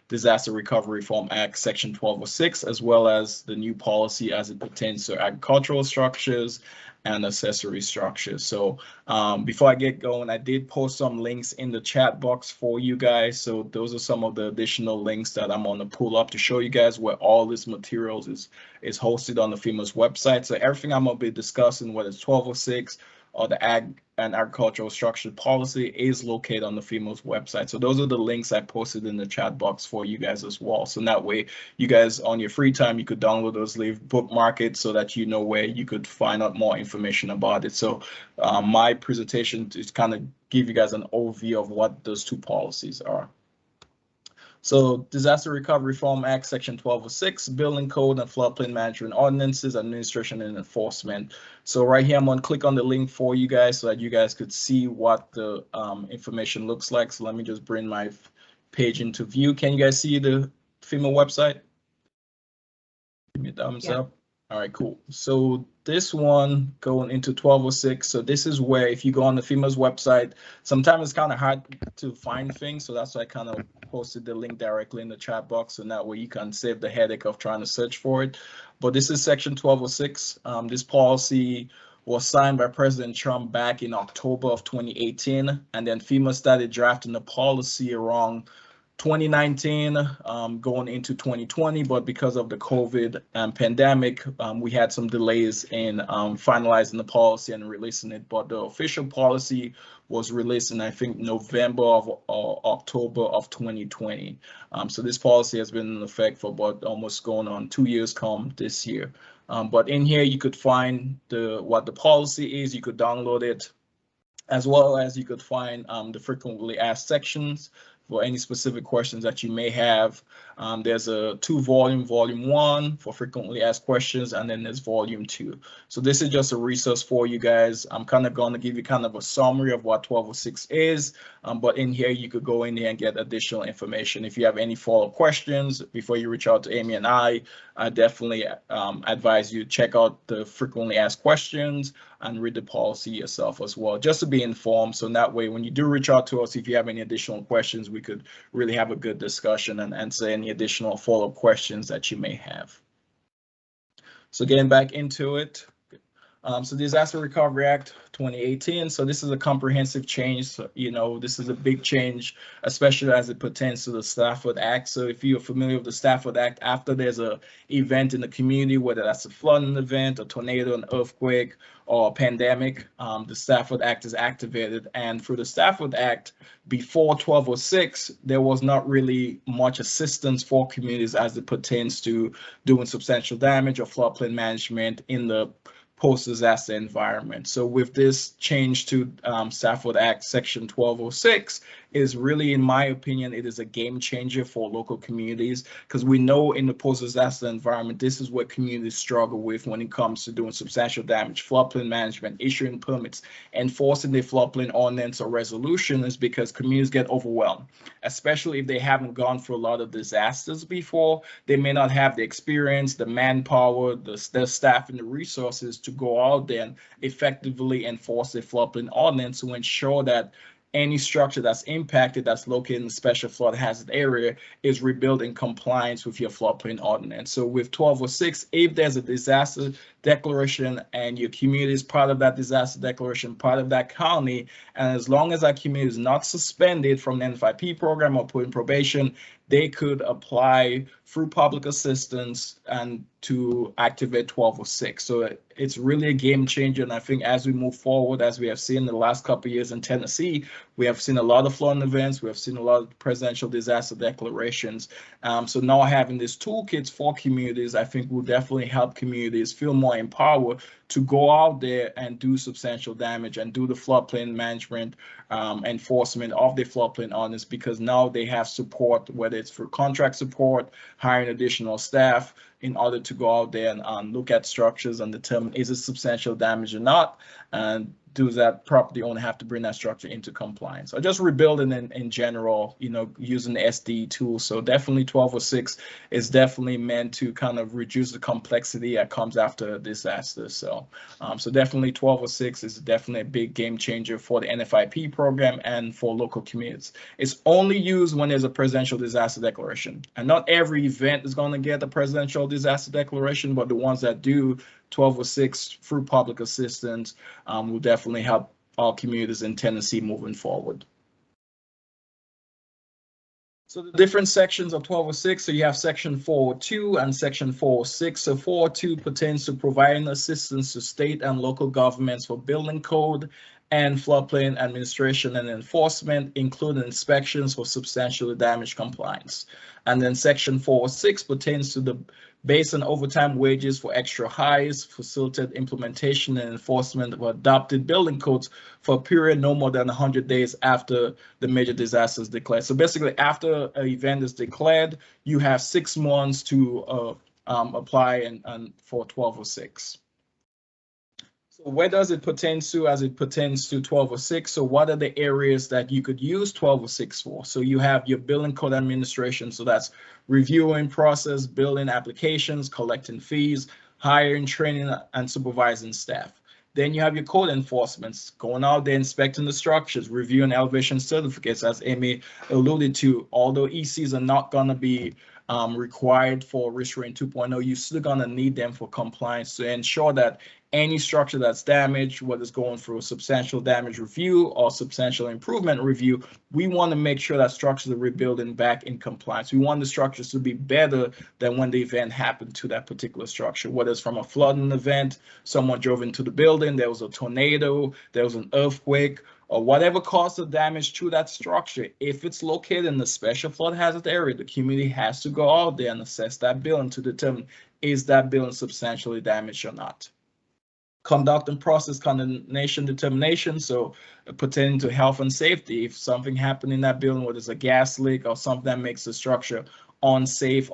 Disaster Recovery Reform Act Section 1206, as well as the new policy as it pertains to agricultural structures and accessory structures. So before I get going, I did post some links in the chat box for you guys. So those are some of the additional links that I'm going to pull up to show you guys where all this materials is hosted on the FEMA's website. So everything I'm going to be discussing, whether it's 1206 or the ag and agricultural structure policy, is located on the FEMA's website. So those are the links I posted in the chat box for you guys as well. So that way you guys on your free time, you could download those, bookmark it so that you know where you could find out more information about it. So my presentation is kind of give you guys an overview of what those two policies are. So Disaster Recovery Reform Act Section 1206, Building Code and Floodplain Management Ordinances, Administration and Enforcement. So right here, I'm going to click on the link for you guys so that you guys could see what the information looks like. So let me just bring my page into view. Can you guys see the FEMA website? Give me a thumbs up. All right, cool. So this one going into 1206. So this is where if you go on the FEMA's website, sometimes it's kind of hard to find things. So that's why I kind of posted the link directly in the chat box. And that way you can save the headache of trying to search for it. But this is section 1206. This policy was signed by President Trump back in October of 2018. And then FEMA started drafting the policy around 2019 going into 2020, but because of the COVID pandemic, we had some delays in finalizing the policy and releasing it. But the official policy was released in, I think, November or October of 2020. So this policy has been in effect for about almost going on 2 years come this year. But in here, you could find what the policy is. You could download it, as well as you could find the frequently asked sections for any specific questions that you may have. There's a volume 1 for frequently asked questions, and then there's volume 2. So this is just a resource for you guys. I'm kind of going to give you kind of a summary of what 1206 is, but in here you could go in there and get additional information. If you have any follow-up questions before you reach out to Amy and I definitely advise you check out the frequently asked questions. and read the policy yourself as well, just to be informed. So that way, when you do reach out to us, if you have any additional questions, we could really have a good discussion and answer any additional follow-up questions that you may have. So getting back into it. So Disaster Recovery Act 2018. So this is a comprehensive change. So, you know, this is a big change, especially as it pertains to the Stafford Act. So if you're familiar with the Stafford Act, after there's a event in the community, whether that's a flooding event, a tornado, an earthquake, or a pandemic, the Stafford Act is activated. And through the Stafford Act, before 1206, there was not really much assistance for communities as it pertains to doing substantial damage or floodplain management in the post-disaster environment. So with this change to Stafford Act Section 1206 is really, in my opinion, it is a game changer for local communities, because we know in the post-disaster environment, this is what communities struggle with when it comes to doing substantial damage, floodplain management, issuing permits, enforcing the floodplain ordinance or resolution, is because communities get overwhelmed, especially if they haven't gone through a lot of disasters before. They may not have the experience, the manpower, the staff, and the resources to go out there and effectively enforce the floodplain ordinance to ensure that any structure that's impacted, that's located in the special flood hazard area, is rebuilt in compliance with your floodplain ordinance. So with 1206, if there's a disaster declaration and your community is part of that disaster declaration, part of that county, and as long as that community is not suspended from the NFIP program or put in probation, they could apply through public assistance and to activate 1206. So it's really a game changer. And I think as we move forward, as we have seen in the last couple of years in Tennessee, we have seen a lot of flooding events. We have seen a lot of presidential disaster declarations. So now having these toolkits for communities, I think will definitely help communities feel more empowered to go out there and do substantial damage and do the floodplain management enforcement of the floodplain ordinance, because now they have support, whether it's for contract support, hiring additional staff in order to go out there and look at structures and determine is it substantial damage or not, and does that property owner have to bring that structure into compliance, or just rebuilding in general, you know, using the SD tool. So definitely 1206 is definitely meant to kind of reduce the complexity that comes after a disaster. So definitely 1206 is definitely a big game changer for the NFIP program and for local communities. It's only used when there's a presidential disaster declaration, and not every event is going to get a presidential disaster declaration, but the ones that do, 1206 through public assistance will definitely help our communities in Tennessee moving forward. So the different sections of 1206, so you have section 402 and section 406. So 402 pertains to providing assistance to state and local governments for building code and floodplain administration and enforcement, including inspections for substantially damaged compliance. And then section 406 pertains to the base and overtime wages for extra highs, facilitate implementation and enforcement of adopted building codes for a period no more than 100 days after the major disaster is declared. So basically, after an event is declared, you have 6 months to apply and for 1206. So where does it pertain to as it pertains to 1206? So what are the areas that you could use 1206 for? So you have your building code administration. So that's reviewing process, building applications, collecting fees, hiring, training, and supervising staff. Then you have your code enforcements, going out there, inspecting the structures, reviewing elevation certificates, as Amy alluded to. Although ECs are not going to be required for Risk Rating 2.0, you're still going to need them for compliance to ensure that any structure that's damaged, whether it's going through a substantial damage review or substantial improvement review, we want to make sure that structures are rebuilding back in compliance. We want the structures to be better than when the event happened to that particular structure, whether it's from a flooding event, someone drove into the building, there was a tornado, there was an earthquake, or whatever caused the damage to that structure. If it's located in the special flood hazard area, the community has to go out there and assess that building to determine is that building substantially damaged or not. Conduct and process condemnation determination, so pertaining to health and safety. If something happened in that building, whether it's a gas leak or something that makes the structure unsafe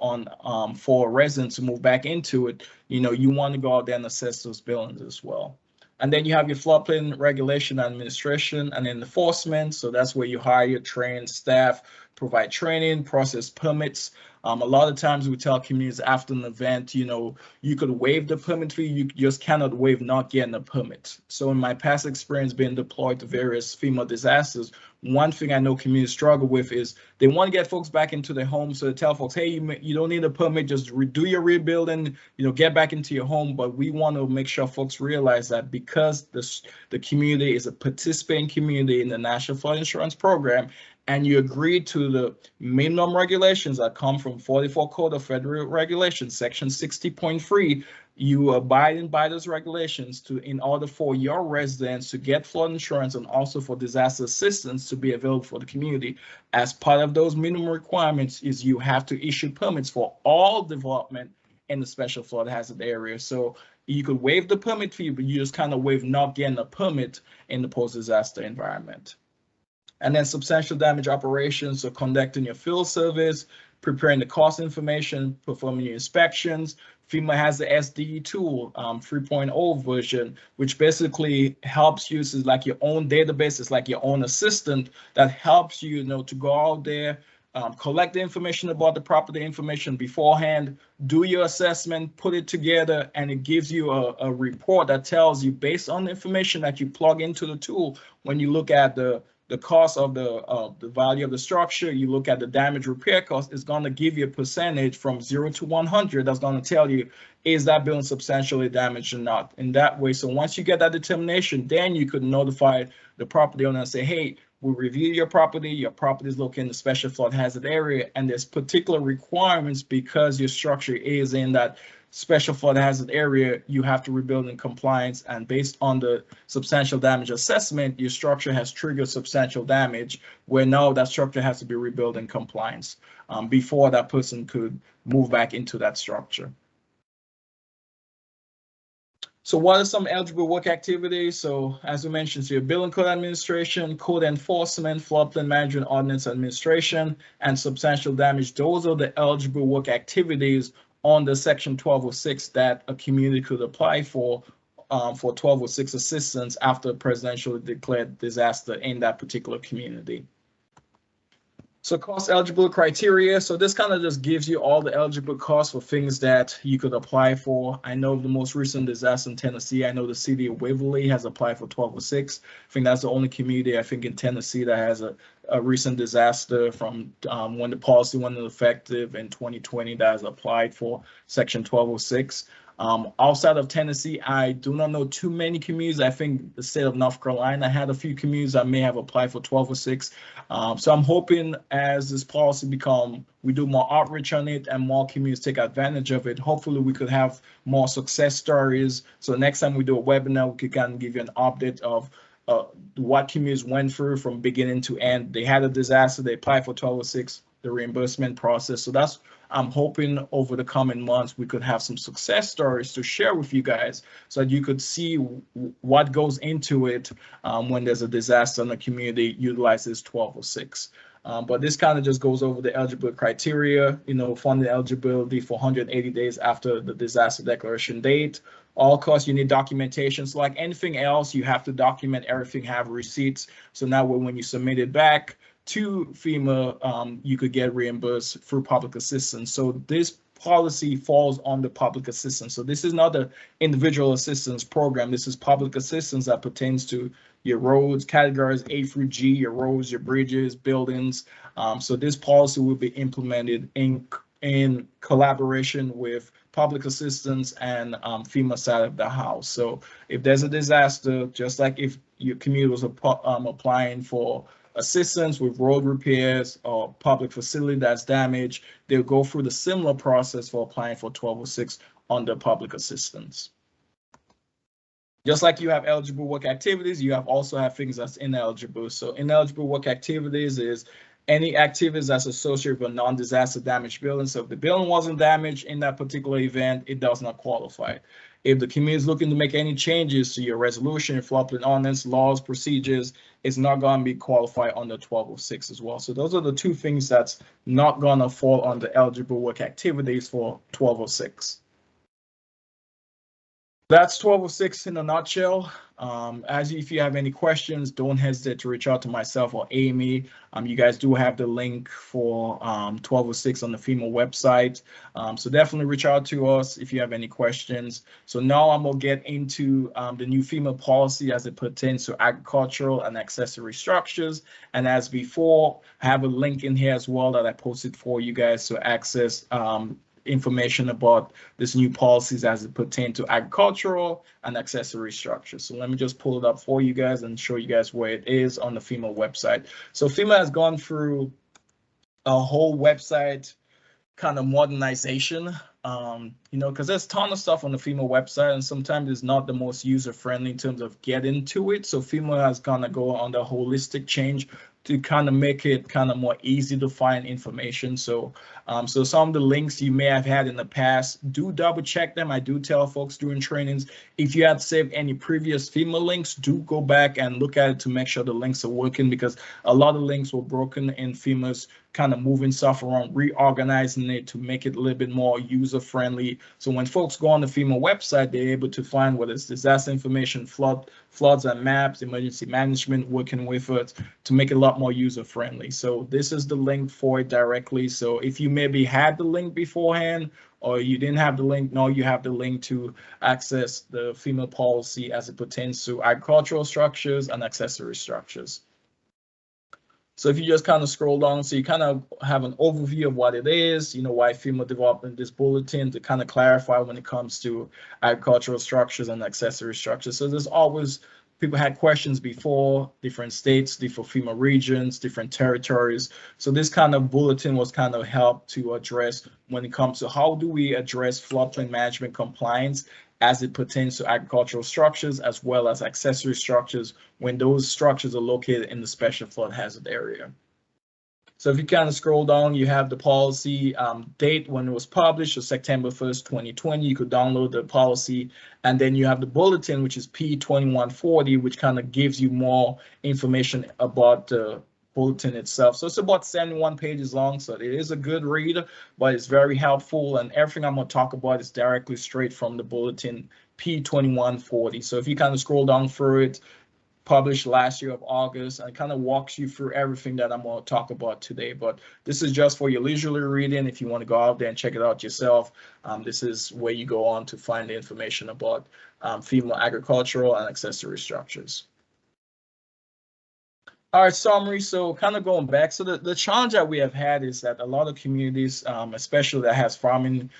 for residents to move back into it, you know, you want to go out there and assess those buildings as well. And then you have your floodplain regulation administration and enforcement. So that's where you hire your trained staff provide training, process permits. A lot of times we tell communities after an event, you know, you could waive the permit fee, you just cannot waive not getting a permit. So in my past experience being deployed to various FEMA disasters, one thing I know communities struggle with is they want to get folks back into their homes. So they tell folks, hey, you don't need a permit, just do your rebuilding, you know, get back into your home. But we want to make sure folks realize that because the community is a participating community in the National Flood Insurance Program, and you agree to the minimum regulations that come from 44 Code of Federal Regulations, Section 60.3, you abide by those regulations in order for your residents to get flood insurance and also for disaster assistance to be available for the community. As part of those minimum requirements is you have to issue permits for all development in the special flood hazard area. So you could waive the permit fee, but you just kind of waive not getting a permit in the post-disaster environment. And then substantial damage operations, so conducting your field service, preparing the cost information, performing your inspections. FEMA has the SDE tool, 3.0 version, which basically helps you. It's like your own database. It's like your own assistant that helps you, you know, to go out there, collect the information about the property information beforehand, do your assessment, put it together, and it gives you a report that tells you based on the information that you plug into the tool. When you look at the cost of the value of the structure, you look at the damage repair cost, it's going to give you a percentage from 0 to 100. That's going to tell you, is that building substantially damaged or not? In that way, so once you get that determination, then you could notify the property owner and say, hey, we reviewed your property is located in the special flood hazard area, and there's particular requirements because your structure is in that special flood hazard area, you have to rebuild in compliance, and based on the substantial damage assessment, your structure has triggered substantial damage, where now that structure has to be rebuilt in compliance before that person could move back into that structure. So what are some eligible work activities? So as we mentioned, so your building code administration, code enforcement, floodplain management, ordinance administration, and substantial damage. Those are the eligible work activities on the Section 1206 that a community could apply for 1206 assistance after a presidentially declared disaster in that particular community. So cost eligible criteria. So this kind of just gives you all the eligible costs for things that you could apply for. I know the most recent disaster in Tennessee, I know the city of Waverly has applied for 1206. I think that's the only community I think in Tennessee that has a recent disaster from when the policy went into effective in 2020 that has applied for Section 1206. Outside of Tennessee, I do not know too many communities. I think the state of North Carolina had a few communities that may have applied for 1206. So I'm hoping as this policy we do more outreach on it and more communities take advantage of it. Hopefully we could have more success stories. So next time we do a webinar, we could kind of give you an update of what communities went through from beginning to end. They had a disaster, they applied for 1206, the reimbursement process. So that's, I'm hoping over the coming months, we could have some success stories to share with you guys so that you could see what goes into it when there's a disaster and the community utilizes 1206. But this kind of just goes over the eligibility criteria, you know, funding eligibility for 180 days after the disaster declaration date. All costs, you need documentation. So like anything else, you have to document everything, have receipts. So now when you submit it back to FEMA, you could get reimbursed through public assistance. So this policy falls on the public assistance. So this is not an individual assistance program. This is public assistance that pertains to your roads, categories A through G, your roads, your bridges, buildings. So this policy will be implemented in collaboration with public assistance and FEMA side of the house. So if there's a disaster, just like if your community was applying for assistance with road repairs or public facility that's damaged, they'll go through the similar process for applying for 1206 under public assistance. Just like you have eligible work activities, you also have things that's ineligible. So ineligible work activities is any activities that's associated with a non-disaster damaged building. So if the building wasn't damaged in that particular event, it does not qualify. If the community is looking to make any changes to your resolution, floodplain ordinance, laws, procedures, it's not going to be qualified under 1206 as well. So those are the two things that's not going to fall under eligible work activities for 1206. That's 1206 in a nutshell. If you have any questions, don't hesitate to reach out to myself or Amy. You guys do have the link for 1206 on the FEMA website. So definitely reach out to us if you have any questions. So now I'm gonna get into the new FEMA policy as it pertains to agricultural and accessory structures. And as before, I have a link in here as well that I posted for you guys to access information about this new policies as it pertains to agricultural and accessory structures. So let me just pull it up for you guys and show you guys where it is on the FEMA website. So FEMA has gone through a whole website kind of modernization, because there's a ton of stuff on the FEMA website, and sometimes it's not the most user-friendly in terms of getting to it. So FEMA has kind of go on the holistic change to kind of make it kind of more easy to find information. So some of the links you may have had in the past, do double check them. I do tell folks during trainings, if you had saved any previous FEMA links, do go back and look at it to make sure the links are working, because a lot of links were broken in FEMA's kind of moving stuff around, reorganizing it to make it a little bit more user-friendly. So when folks go on the FEMA website, they're able to find whether it's disaster information, floods and maps, emergency management, working with it to make it a lot more user-friendly. So this is the link for it directly. So if you maybe had the link beforehand or you didn't have the link, now you have the link to access the FEMA policy as it pertains to agricultural structures and accessory structures. So if you just kind of scroll down, so you kind of have an overview of what it is, why FEMA developed this bulletin to kind of clarify when it comes to agricultural structures and accessory structures. So there's always, people had questions before, different states, different FEMA regions, different territories. So this kind of bulletin was kind of help to address when it comes to how do we address floodplain management compliance as it pertains to agricultural structures as well as accessory structures when those structures are located in the special flood hazard area. So if you kind of scroll down, you have the policy date when it was published, so September 1st, 2020. You could download the policy, and then you have the bulletin, which is P2140, which kind of gives you more information about the bulletin itself. So it's about 71 pages long, so it is a good read, but it's very helpful, and everything I'm going to talk about is directly straight from the bulletin P2140. So if you kind of scroll down through it, published last year of August, and it kind of walks you through everything that I'm going to talk about today. But this is just for your leisurely reading. If you want to go out there and check it out yourself, this is where you go on to find the information about FEMA agricultural and accessory structures. All right, summary. So kind of going back, so the challenge that we have had is that a lot of communities, especially that has farming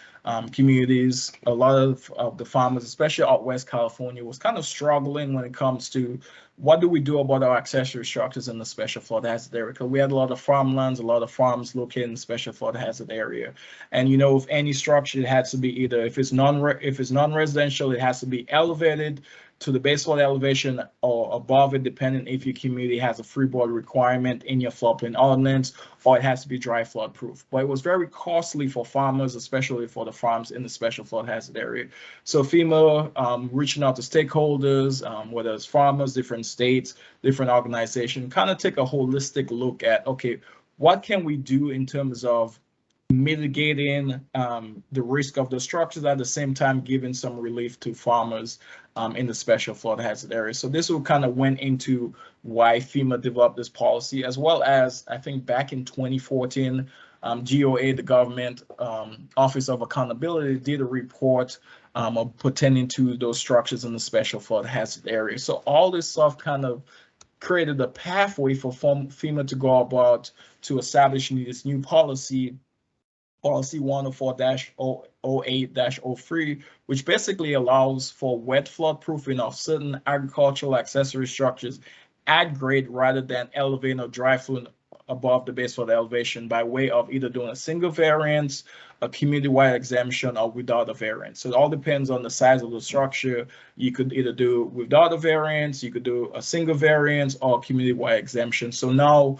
communities, a lot of the farmers, especially out West California, was kind of struggling when it comes to what do we do about our accessory structures in the special flood hazard area? Because we had a lot of farmlands, a lot of farms located in the special flood hazard area. And if any structure, it has to be either, if it's non-residential, it has to be elevated to the base flood elevation or above it, depending if your community has a freeboard requirement in your floodplain ordinance, or it has to be dry flood proof. But it was very costly for farmers, especially for the farms in the special flood hazard area. So FEMA reaching out to stakeholders, whether it's farmers, different states, different organizations, kind of take a holistic look at, okay, what can we do in terms of mitigating the risk of the structures, at the same time giving some relief to farmers in the special flood hazard area. So this will kind of went into why FEMA developed this policy, as well as I think back in 2014, GOA, the government Office of Accountability, did a report pertaining to those structures in the special flood hazard area. So all this stuff kind of created a pathway for FEMA to go about to establishing this new policy 104-08-03, which basically allows for wet flood proofing of certain agricultural accessory structures at grade rather than elevating or dry flood above the base flood elevation by way of either doing a single variance, a community-wide exemption, or without a variance. So it all depends on the size of the structure. You could either do without a variance, you could do a single variance, or community-wide exemption. So now,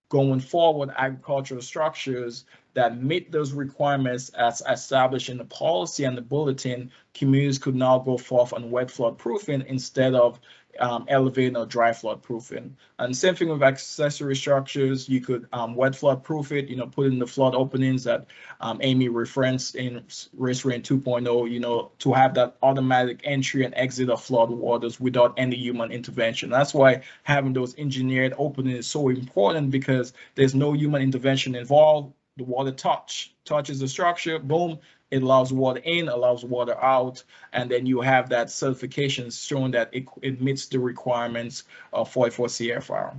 going forward, agricultural structures that meet those requirements as established in the policy and the bulletin, communities could now go forth on wet flood proofing instead of elevating or dry flood proofing. And same thing with accessory structures. You could wet flood proof it, put in the flood openings that Amy referenced in Race Rain 2.0, to have that automatic entry and exit of flood waters without any human intervention. That's why having those engineered openings is so important, because there's no human intervention involved. The water touches the structure, boom, it allows water in, allows water out, and then you have that certification showing that it meets the requirements of 44 CFR.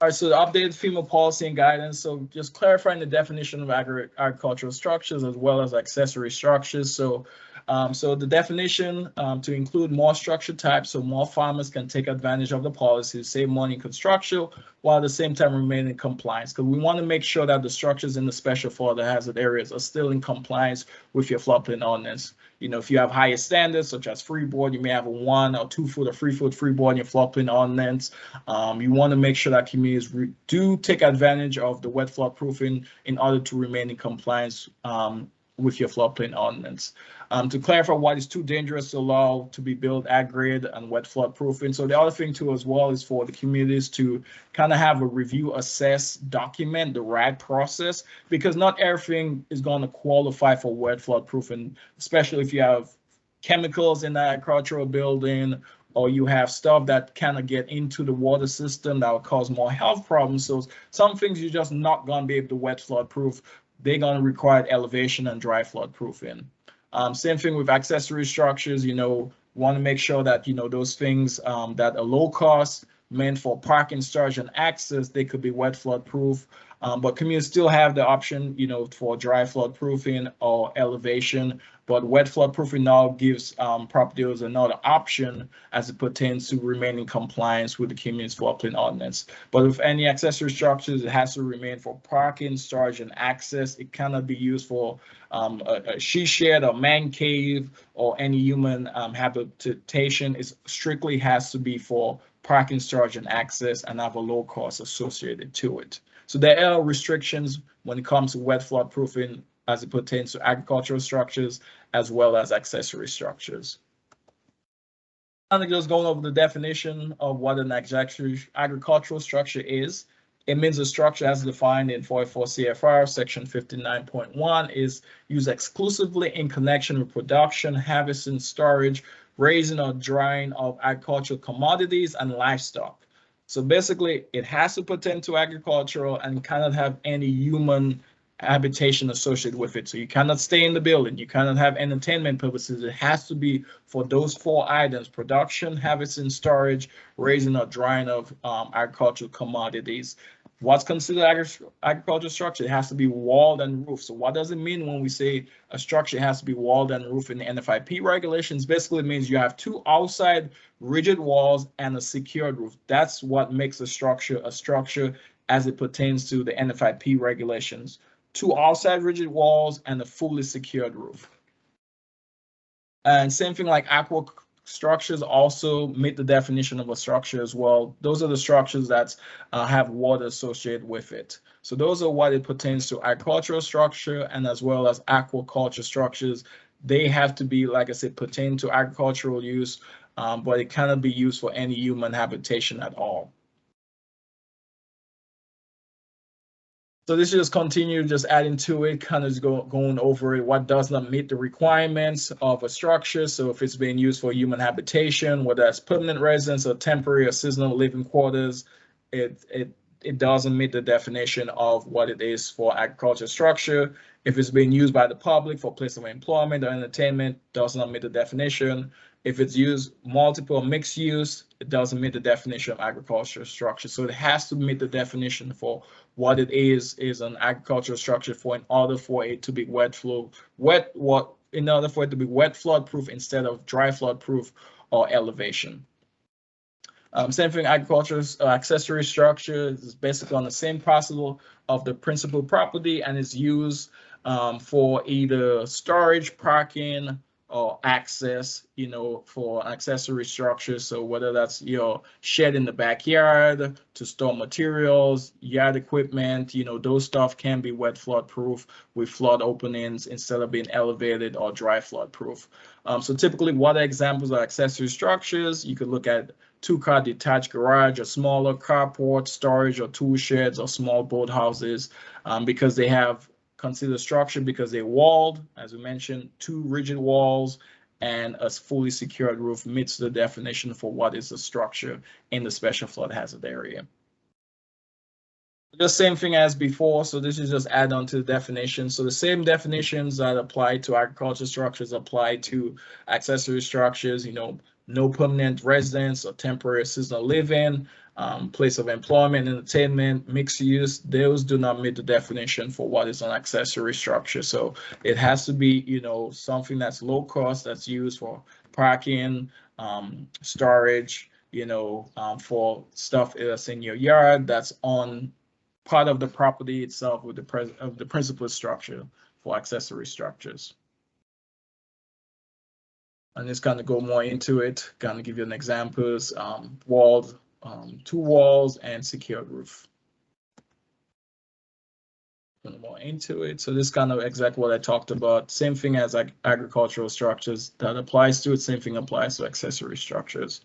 All right, so the updated FEMA policy and guidance. So just clarifying the definition of agricultural structures as well as accessory structures. So the definition to include more structure types, so more farmers can take advantage of the policy, save money in construction, while at the same time remain in compliance. Because we want to make sure that the structures in the special flood hazard areas are still in compliance with your floodplain ordinance. If you have higher standards, such as freeboard, you may have a 1 or 2 foot or 3 foot freeboard in your floodplain ordinance. You want to make sure that communities do take advantage of the wet flood proofing in order to remain in compliance with your floodplain ordinance. To clarify what is too dangerous to allow to be built at-grade and wet flood proofing. So the other thing too as well is for the communities to kind of have a review, assess, document the right process, because not everything is going to qualify for wet flood proofing, especially if you have chemicals in the agricultural building, or you have stuff that kind of get into the water system that will cause more health problems. So some things you're just not going to be able to wet flood proof. They're going to require elevation and dry flood proofing. Same thing with accessory structures. Want to make sure that those things that are low cost, meant for parking, storage, and access, they could be wet flood proof. But communities still have the option, for dry flood proofing or elevation. But wet flood proofing now gives property owners another option as it pertains to remaining compliance with the community's floodplain ordinance. But with any accessory structures, it has to remain for parking, storage, and access. It cannot be used for a she shed or man cave or any human habitation. It strictly has to be for parking, storage, and access, and have a low cost associated to it. So there are restrictions when it comes to wet flood proofing as it pertains to agricultural structures as well as accessory structures. I'm just going over the definition of what an agricultural structure is. It means a structure as defined in 44 CFR section 59.1 is used exclusively in connection with production, harvesting, storage, raising or drying of agricultural commodities and livestock. So basically, it has to pertain to agricultural and cannot have any human habitation associated with it. So you cannot stay in the building. You cannot have entertainment purposes. It has to be for those 4 items: production, harvesting, storage, raising or drying of agricultural commodities. What's considered agricultural structure? It has to be walled and roofed. So what does it mean when we say a structure has to be walled and roofed in the NFIP regulations? Basically, it means you have 2 outside rigid walls and a secured roof. That's what makes a structure as it pertains to the NFIP regulations. 2 outside rigid walls and a fully secured roof. And same thing like aqua structures also meet the definition of a structure as well. Those are the structures that have water associated with it. So those are what it pertains to: agricultural structure and as well as aquaculture structures. They have to be, like I said, pertain to agricultural use, but it cannot be used for any human habitation at all. So this just continue just adding to it, kind of going over it, what does not meet the requirements of a structure. So if it's being used for human habitation, whether that's permanent residence or temporary or seasonal living quarters, it doesn't meet the definition of what it is for agriculture structure. If it's being used by the public for place of employment or entertainment, does not meet the definition. If it's used multiple mixed use, it doesn't meet the definition of agricultural structure. So it has to meet the definition for what it is an agricultural structure in order for it to be wet flood proof instead of dry flood proof or elevation. Same thing, agricultural accessory structure is basically on the same parcel of the principal property and is used for either storage, parking, or access, for accessory structures. So whether that's your shed in the backyard to store materials, yard equipment, those stuff can be wet flood proof with flood openings instead of being elevated or dry flood proof. So typically, what are examples of accessory structures? You could look at two-car detached garage, or smaller carport, storage or tool sheds, or small boat houses, because they have considered structure because they're walled, as we mentioned, 2 rigid walls and a fully secured roof meets the definition for what is a structure in the special flood hazard area. The same thing as before, so this is just add on to the definition. So the same definitions that apply to agricultural structures apply to accessory structures, no permanent residence or temporary seasonal living, place of employment, entertainment, mixed use. Those do not meet the definition for what is an accessory structure. So it has to be, something that's low cost, that's used for parking, storage, for stuff that's in your yard, that's on part of the property itself with the principal structure for accessory structures. And just kind of go more into it, kind of give you an examples, walled, 2 walls and secured roof. More into it. So this kind of exactly what I talked about. Same thing as like agricultural structures that applies to it. Same thing applies to accessory structures.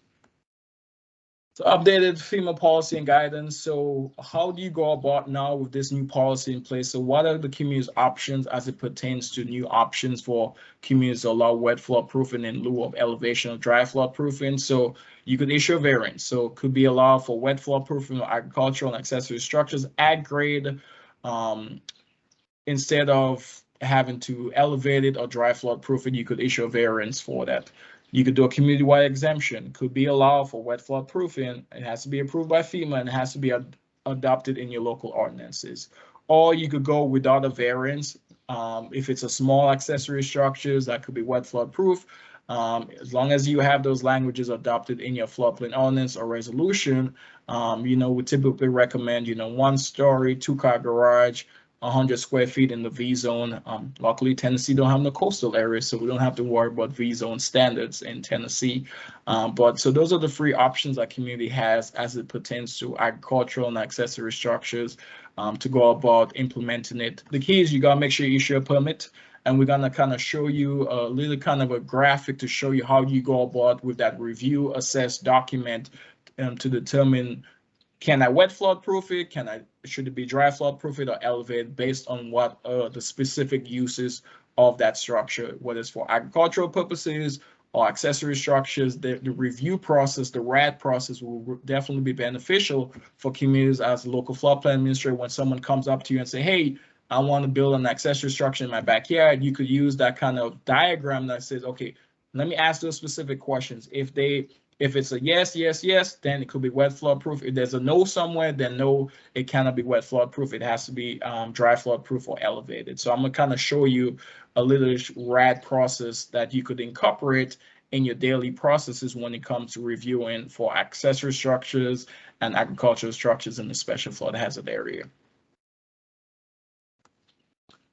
So updated FEMA policy and guidance. So how do you go about now with this new policy in place? So what are the community's options as it pertains to new options for communities to allow wet flood proofing in lieu of elevation or dry flood proofing? So you could issue a variance. So it could be allowed for wet flood proofing of agricultural and accessory structures at grade, instead of having to elevate it or dry flood proofing. You could issue a variance for that. You could do a community-wide exemption, could be allowed for wet flood proofing. It has to be approved by FEMA and it has to be adopted in your local ordinances. Or you could go without a variance. If it's a small accessory structures, that could be wet flood proof. As long as you have those languages adopted in your floodplain ordinance or resolution, we typically recommend, 1-story, 2-car garage, 100 square feet in the V zone. Luckily, Tennessee don't have no coastal areas, so we don't have to worry about V zone standards in Tennessee. But so those are the 3 options that community has as it pertains to agricultural and accessory structures to go about implementing it. The key is you gotta make sure you issue a permit, and we're gonna kind of show you a little kind of a graphic to show you how you go about with that review, assess, document to determine, can I wet flood proof it? Should it be dry flood proof it or elevate based on what the specific uses of that structure, whether it's for agricultural purposes or accessory structures. The review process, the RAD process, will definitely be beneficial for communities as a local floodplain administrator. When someone comes up to you and say, hey, I want to build an accessory structure in my backyard, you could use that kind of diagram that says, okay, let me ask those specific questions. If it's a yes, yes, yes, then it could be wet flood proof. If there's a no somewhere, then no, it cannot be wet flood proof. It has to be dry flood proof or elevated. So I'm gonna kind of show you a little RAD process that you could incorporate in your daily processes when it comes to reviewing for accessory structures and agricultural structures in the special flood hazard area.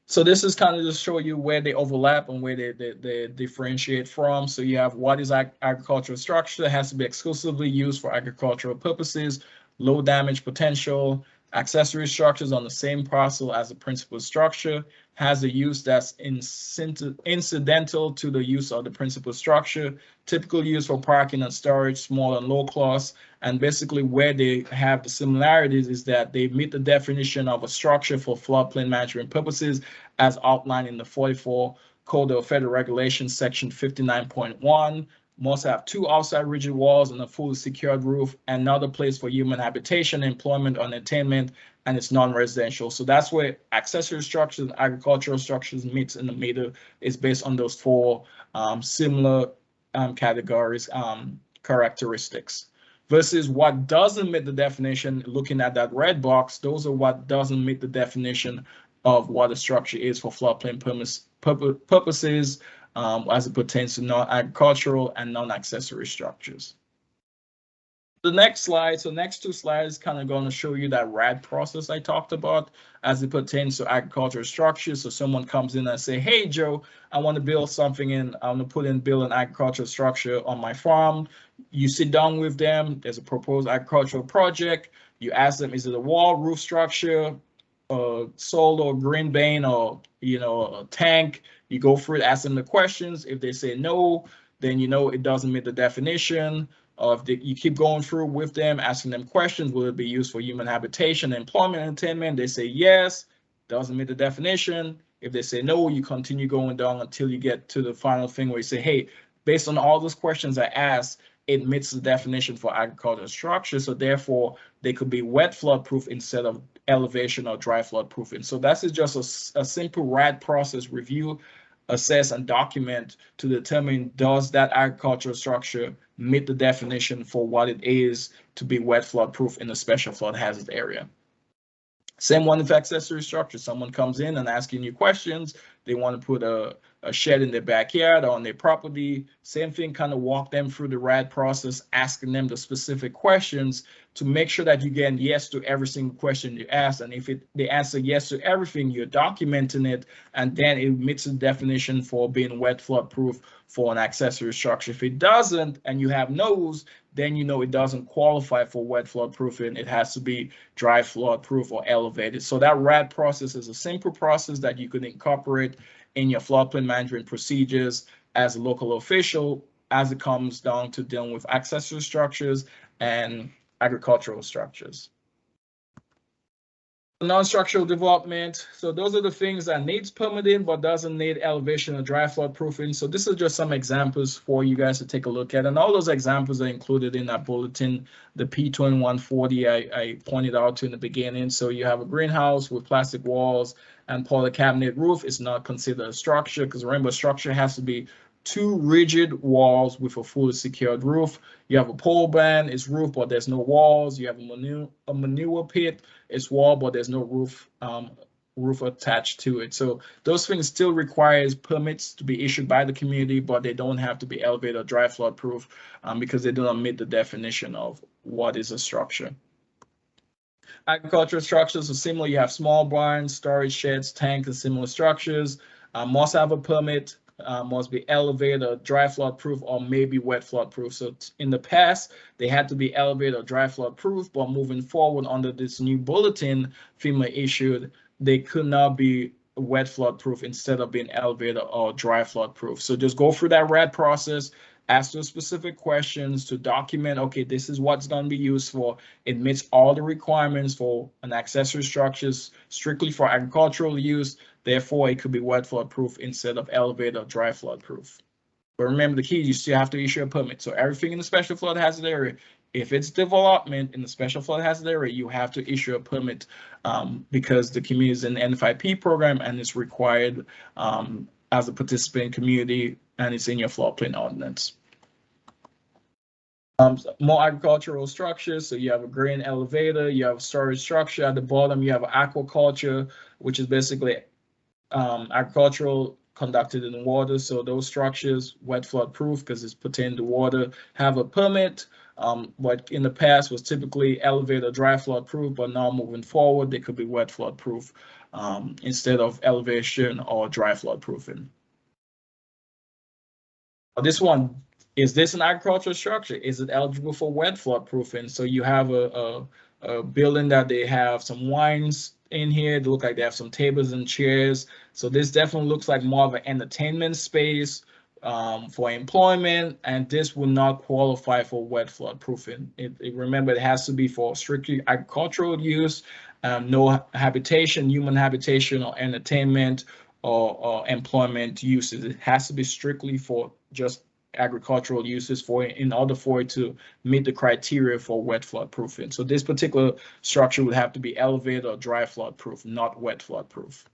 So this is kind of to show you where they overlap and where they differentiate from. So you have what is agricultural structure that has to be exclusively used for agricultural purposes, low damage potential, accessory structures on the same parcel as the principal structure, has a use that's incidental to the use of the principal structure, typical use for parking and storage, small and low class. And basically where they have the similarities is that they meet the definition of a structure for floodplain management purposes as outlined in the 44 Code of Federal Regulations, section 59.1. Must have 2 outside rigid walls and a fully secured roof, and another place for human habitation, employment, or entertainment, and it's non-residential. So that's where accessory structures and agricultural structures meets in the middle. Is based on those 4 similar categories, characteristics. Versus what doesn't meet the definition, looking at that red box, those are what doesn't meet the definition of what a structure is for floodplain purposes, as it pertains to non-agricultural and non-accessory structures. The next slide, so next two slides kind of going to show you that RAD process I talked about as it pertains to agricultural structures. So someone comes in and say, hey, Joe, I want to build something in, I want to build an agricultural structure on my farm. You sit down with them, there's a proposed agricultural project. You ask them, is it a wall, roof structure, soil or green bin, or, a tank? You go through it, ask them the questions. If they say no, then it doesn't meet the definition. If you keep going through with them, asking them questions, will it be used for human habitation, employment, entertainment? They say yes, doesn't meet the definition. If they say no, you continue going down until you get to the final thing where you say, hey, based on all those questions I asked, it meets the definition for agricultural structure. So therefore, they could be wet flood proof instead of elevation or dry flood proofing. So that's just a simple RAD process: review, assess, and document to determine does that agricultural structure meet the definition for what it is to be wet flood proof in a special flood hazard area. Same one with accessory structure. Someone comes in and asking you questions. They want to put a shed in their backyard or on their property. Same thing, kind of walk them through the RAD process, asking them the specific questions to make sure that you get yes to every single question you ask. And if they answer yes to everything, you're documenting it, and then it meets the definition for being wet flood proof for an accessory structure. If it doesn't, and you have no's, then it doesn't qualify for wet flood proofing. It has to be dry flood proof or elevated. So that RAD process is a simple process that you could incorporate in your floodplain management procedures as a local official as it comes down to dealing with accessory structures and agricultural structures. Non-structural development. So those are the things that needs permitting but doesn't need elevation or dry flood proofing. So this is just some examples for you guys to take a look at. And all those examples are included in that bulletin, the P2140 I pointed out to in the beginning. So you have a greenhouse with plastic walls and polycarbonate roof. It's not considered a structure, because remember, structure has to be two rigid walls with a fully secured roof. You have a pole barn, it's roof, but there's no walls. You have a manure pit, it's wall, but there's no roof attached to it. So those things still requires permits to be issued by the community, but they don't have to be elevated or dry flood proof because they do not meet the definition of what is a structure. Agricultural structures are similar. You have small barns, storage sheds, tanks, and similar structures. Must have a permit. Must be elevated or dry flood proof, or maybe wet flood proof. So in the past, they had to be elevated or dry flood proof, but moving forward under this new bulletin FEMA issued, they could now be wet flood proof instead of being elevated or dry flood proof. So just go through that RAD process, ask those specific questions to document, okay, this is what's going to be used for. It meets all the requirements for an accessory structures strictly for agricultural use. Therefore, it could be wet flood proof instead of elevated or dry flood proof. But remember, the key, you still have to issue a permit. So everything in the special flood hazard area, if it's development in the special flood hazard area, you have to issue a permit because the community is in the NFIP program and it's required as a participant community, and it's in your floodplain ordinance. More agricultural structures. So you have a grain elevator, you have a storage structure at the bottom, you have aquaculture, which is basically agricultural conducted in water. So those structures, wet flood proof because it's pertaining to water, have a permit. What in the past was typically elevated or dry flood proof, but now moving forward, they could be wet flood proof instead of elevation or dry flood proofing. This one, is this an agricultural structure? Is it eligible for wet flood proofing? So you have a building that they have some wines in here. They look like they have some tables and chairs. So this definitely looks like more of an entertainment space for employment, and this will not qualify for wet flood proofing. Remember, it has to be for strictly agricultural use, no habitation, human habitation, or entertainment or employment uses. It has to be strictly for just agricultural uses in order for it to meet the criteria for wet flood proofing. So this particular structure would have to be elevated or dry flood proof, not wet flood proof.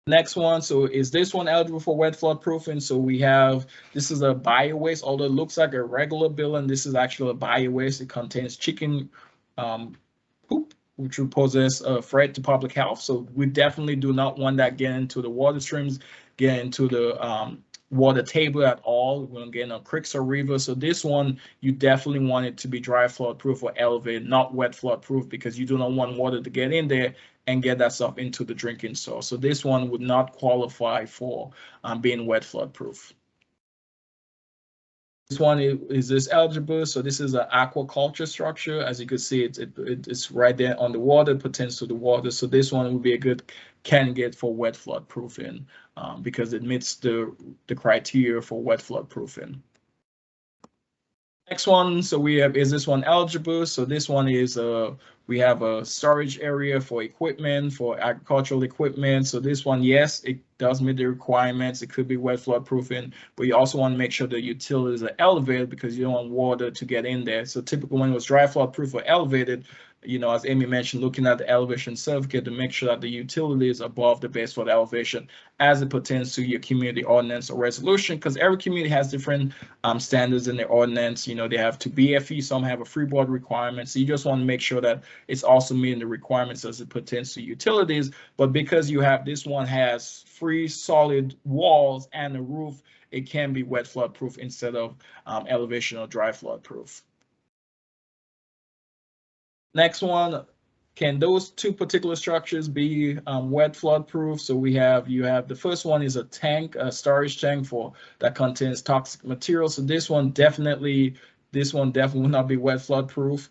Next one, so is this one eligible for wet flood proofing? So we have, this is a bio-waste, although it looks like a regular building, this is actually a bio-waste. It contains chicken poop, which would pose a threat to public health. So we definitely do not want that getting into the water streams, get into the water table at all. We don't get no creeks or rivers. So this one, you definitely want it to be dry flood proof or elevated, not wet flood proof, because you do not want water to get in there and get that stuff into the drinking source. So this one would not qualify for being wet flood proof. This one is this eligible. So this is an aquaculture structure. As you can see, it's right there on the water, pertains to the water. So this one would be a good candidate for wet flood proofing because it meets the criteria for wet flood proofing. Next one, so we have, is this one eligible? So this one is, we have a storage area for equipment, for agricultural equipment. So this one, yes, it does meet the requirements. It could be wet flood proofing, but you also want to make sure the utilities are elevated because you don't want water to get in there. So typically when it was dry flood proof or elevated, you know, as Amy mentioned, looking at the elevation certificate to make sure that the utility is above the base flood elevation as it pertains to your community ordinance or resolution, because every community has different standards in their ordinance. You know, they have to BFE, some have a freeboard requirement. So you just want to make sure that it's also meeting the requirements as it pertains to utilities. But because you have, this one has free solid walls and a roof, it can be wet flood proof instead of elevation or dry flood proof. Next one, can those two particular structures be wet flood proof? So we have, you have, the first one is a tank, a storage tank for that contains toxic materials. So this one definitely will not be wet flood proof.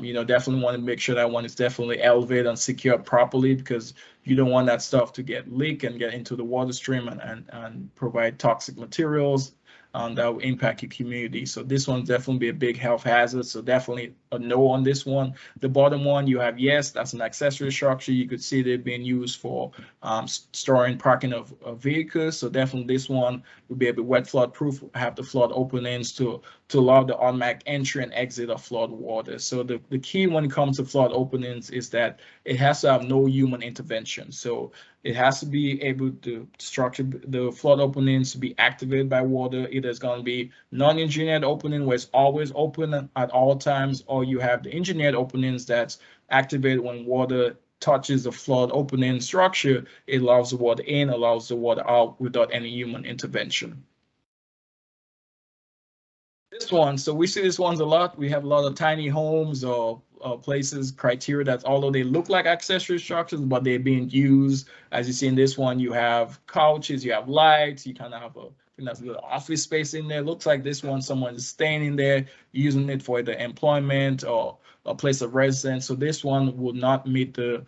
You know, definitely want to make sure that one is definitely elevated and secured properly, because you don't want that stuff to get leak and get into the water stream and provide toxic materials that will impact your community. So this one definitely be a big health hazard. So definitely a no on this one. The bottom one, you have, yes, that's an accessory structure. You could see they're being used for storing, parking of vehicles. So definitely this one would be a bit wet flood proof, have the flood openings to allow the automatic entry and exit of flood water. So the key when it comes to flood openings is that it has to have no human intervention. So it has to be able to structure the flood openings to be activated by water. Either it's going to be non-engineered opening where it's always open at all times, or you have the engineered openings that's activated when water touches the flood opening structure. It allows the water in, allows the water out without any human intervention. This one, so we see this ones a lot. We have a lot of tiny homes or places, criteria that although they look like accessory structures, but they're being used. As you see in this one, you have couches, you have lights, you kind of have that's a little office space in there. Looks like this one, someone is staying in there, using it for the employment or a place of residence. So this one will not meet the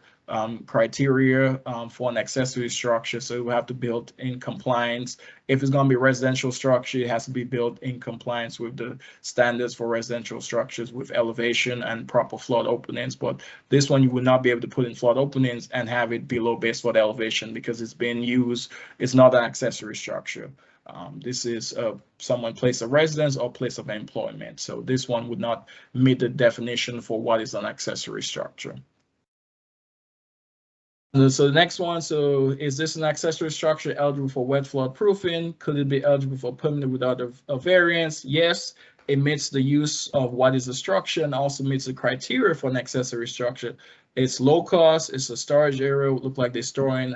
criteria for an accessory structure. So it will have to be built in compliance. If it's going to be a residential structure, it has to be built in compliance with the standards for residential structures with elevation and proper flood openings. But this one, you will not be able to put in flood openings and have it below base flood elevation because it's being used. It's not an accessory structure. This is someone place of residence or place of employment. So this one would not meet the definition for what is an accessory structure. So the next one, so is this an accessory structure eligible for wet flood proofing? Could it be eligible for permanent without a variance? Yes, it meets the use of what is a structure and also meets the criteria for an accessory structure. It's low cost, it's a storage area, it look like they're storing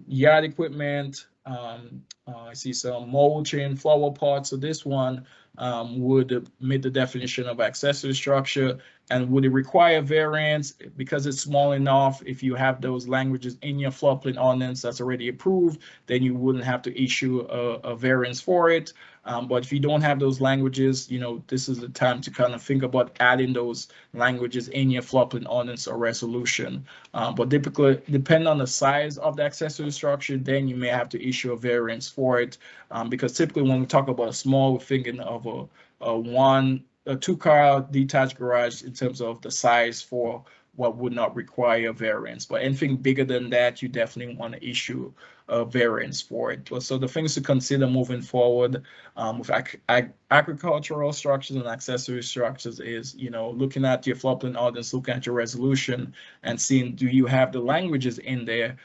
yard equipment. I see some mulching, flower pots. So this one would meet the definition of accessory structure. And would it require variance? Because it's small enough, if you have those languages in your floodplain ordinance that's already approved, then you wouldn't have to issue a variance for it. But if you don't have those languages, you know, this is the time to kind of think about adding those languages in your floodplain ordinance or resolution. But typically, depending on the size of the accessory structure, then you may have to issue a variance for it. Because typically when we talk about a small, we're thinking of a two-car detached garage in terms of the size for what would not require a variance. But anything bigger than that, you definitely want to issue a variance for it. So the things to consider moving forward with agricultural structures and accessory structures is, you know, looking at your floodplain ordinance, looking at your resolution and seeing, do you have the languages in there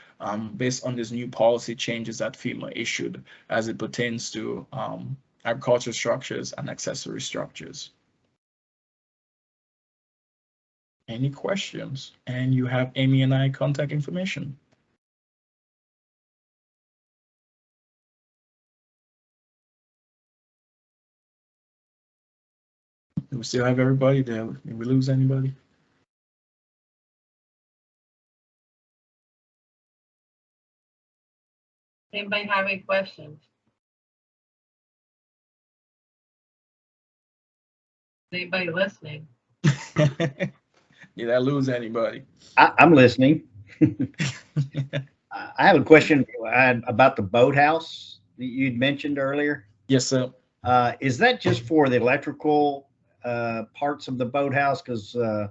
based on these new policy changes that FEMA issued as it pertains to agricultural structures and accessory structures. Any questions? And you have Amy and I contact information. Do we still have everybody? Did we lose anybody? Anybody have any questions? Anybody listening? Did I lose anybody? I'm listening. I have a question about the boathouse that you'd mentioned earlier. Yes, sir. Is that just for the electrical parts of the boathouse? Because I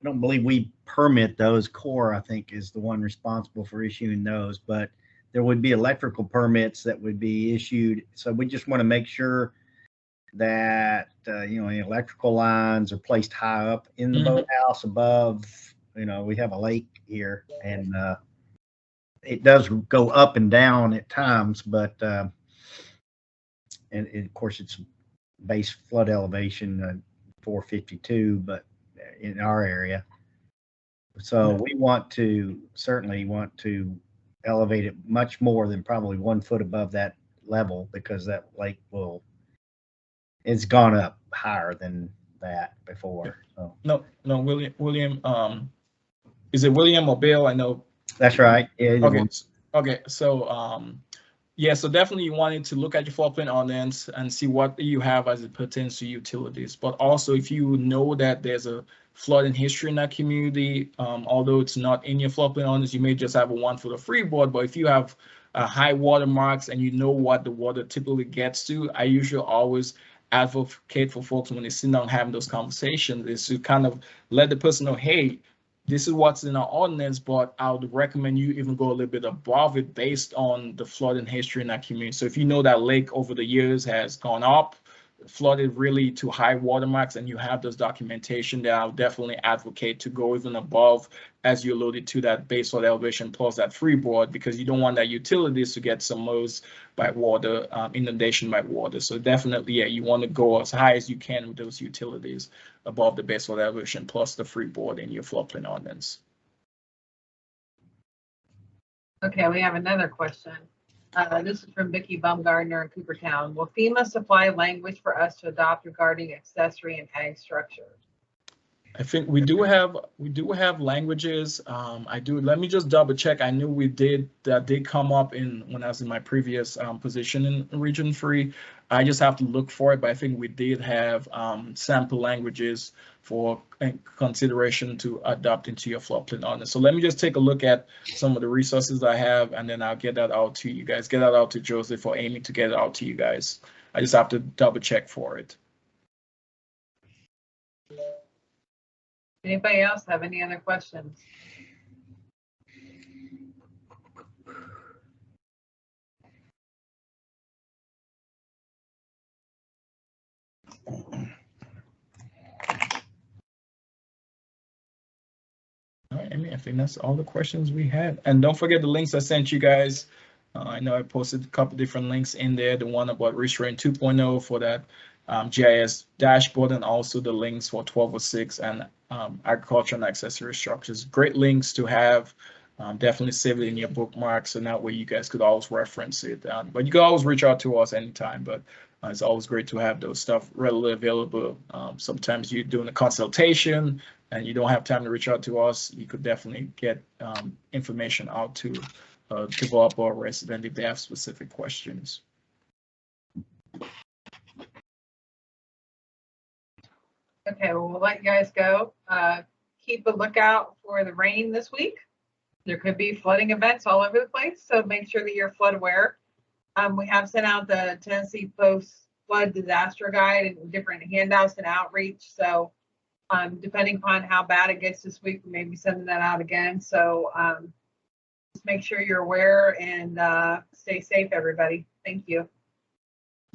don't believe we permit those. Core, I think, is the one responsible for issuing those, but there would be electrical permits that would be issued. So we just want to make sure that you know, the electrical lines are placed high up in the boathouse above. You know, we have a lake here, and it does go up and down at times, but and of course it's base flood elevation 452, but in our area. So we certainly want to elevate it much more than probably 1 foot above that level, because that lake it's gone up higher than that before. So. No, William. Is it William or Bill? I know. That's right. Yeah. Okay. Okay. So, yeah. So definitely you wanted to look at your floodplain ordinance and see what you have as it pertains to utilities. But also, if you know that there's a flooding history in that community, although it's not in your floodplain ordinance, you may just have a 1 foot of freeboard. But if you have high water marks and you know what the water typically gets to, I usually always advocate for folks when they sit down having those conversations is to kind of let the person know, hey, this is what's in our ordinance, but I would recommend you even go a little bit above it based on the flooding history in that community. So if you know that lake over the years has gone up, flooded really to high water marks, and you have those documentation, then I'll definitely advocate to go even above, as you alluded to, that base flood elevation plus that freeboard, because you don't want that utilities to get submerged by water, inundation by water. So definitely, yeah, you want to go as high as you can with those utilities above the base flood elevation plus the freeboard in your floodplain ordinance. Okay, we have another question. This is from Vicki Baumgardner in Coopertown. Will FEMA supply language for us to adopt regarding accessory and ag structures? I think we do have languages. Let me just double check. I knew that did come up when I was in my previous position in Region 3. I just have to look for it, but I think we did have sample languages for consideration to adopt into your floodplain ordinance. So let me just take a look at some of the resources I have, and then I'll get that out to you guys. Get that out to Joseph or Amy to get it out to you guys. I just have to double check for it. Anybody else have any other questions? All right, Amy, I think that's all the questions we had. And don't forget the links I sent you guys. I know I posted a couple different links in there. The one about Restoring 2.0 for that GIS dashboard, and also the links for 1206 and agriculture and accessory structures. Great links to have. Definitely save it in your bookmarks, and that way you guys could always reference it. But you can always reach out to us anytime. But it's always great to have those stuff readily available. Sometimes you're doing a consultation and you don't have time to reach out to us. You could definitely get information out to a developer or resident if they have specific questions. Okay, well, we'll let you guys go. Keep a lookout for the rain this week. There could be flooding events all over the place, so make sure that you're flood aware. We have sent out the Tennessee Post Flood Disaster Guide and different handouts and outreach. So depending upon how bad it gets this week, we may be sending that out again. So just make sure you're aware and stay safe, everybody. Thank you.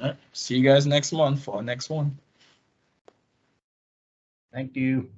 All right. See you guys next month for our next one. Thank you.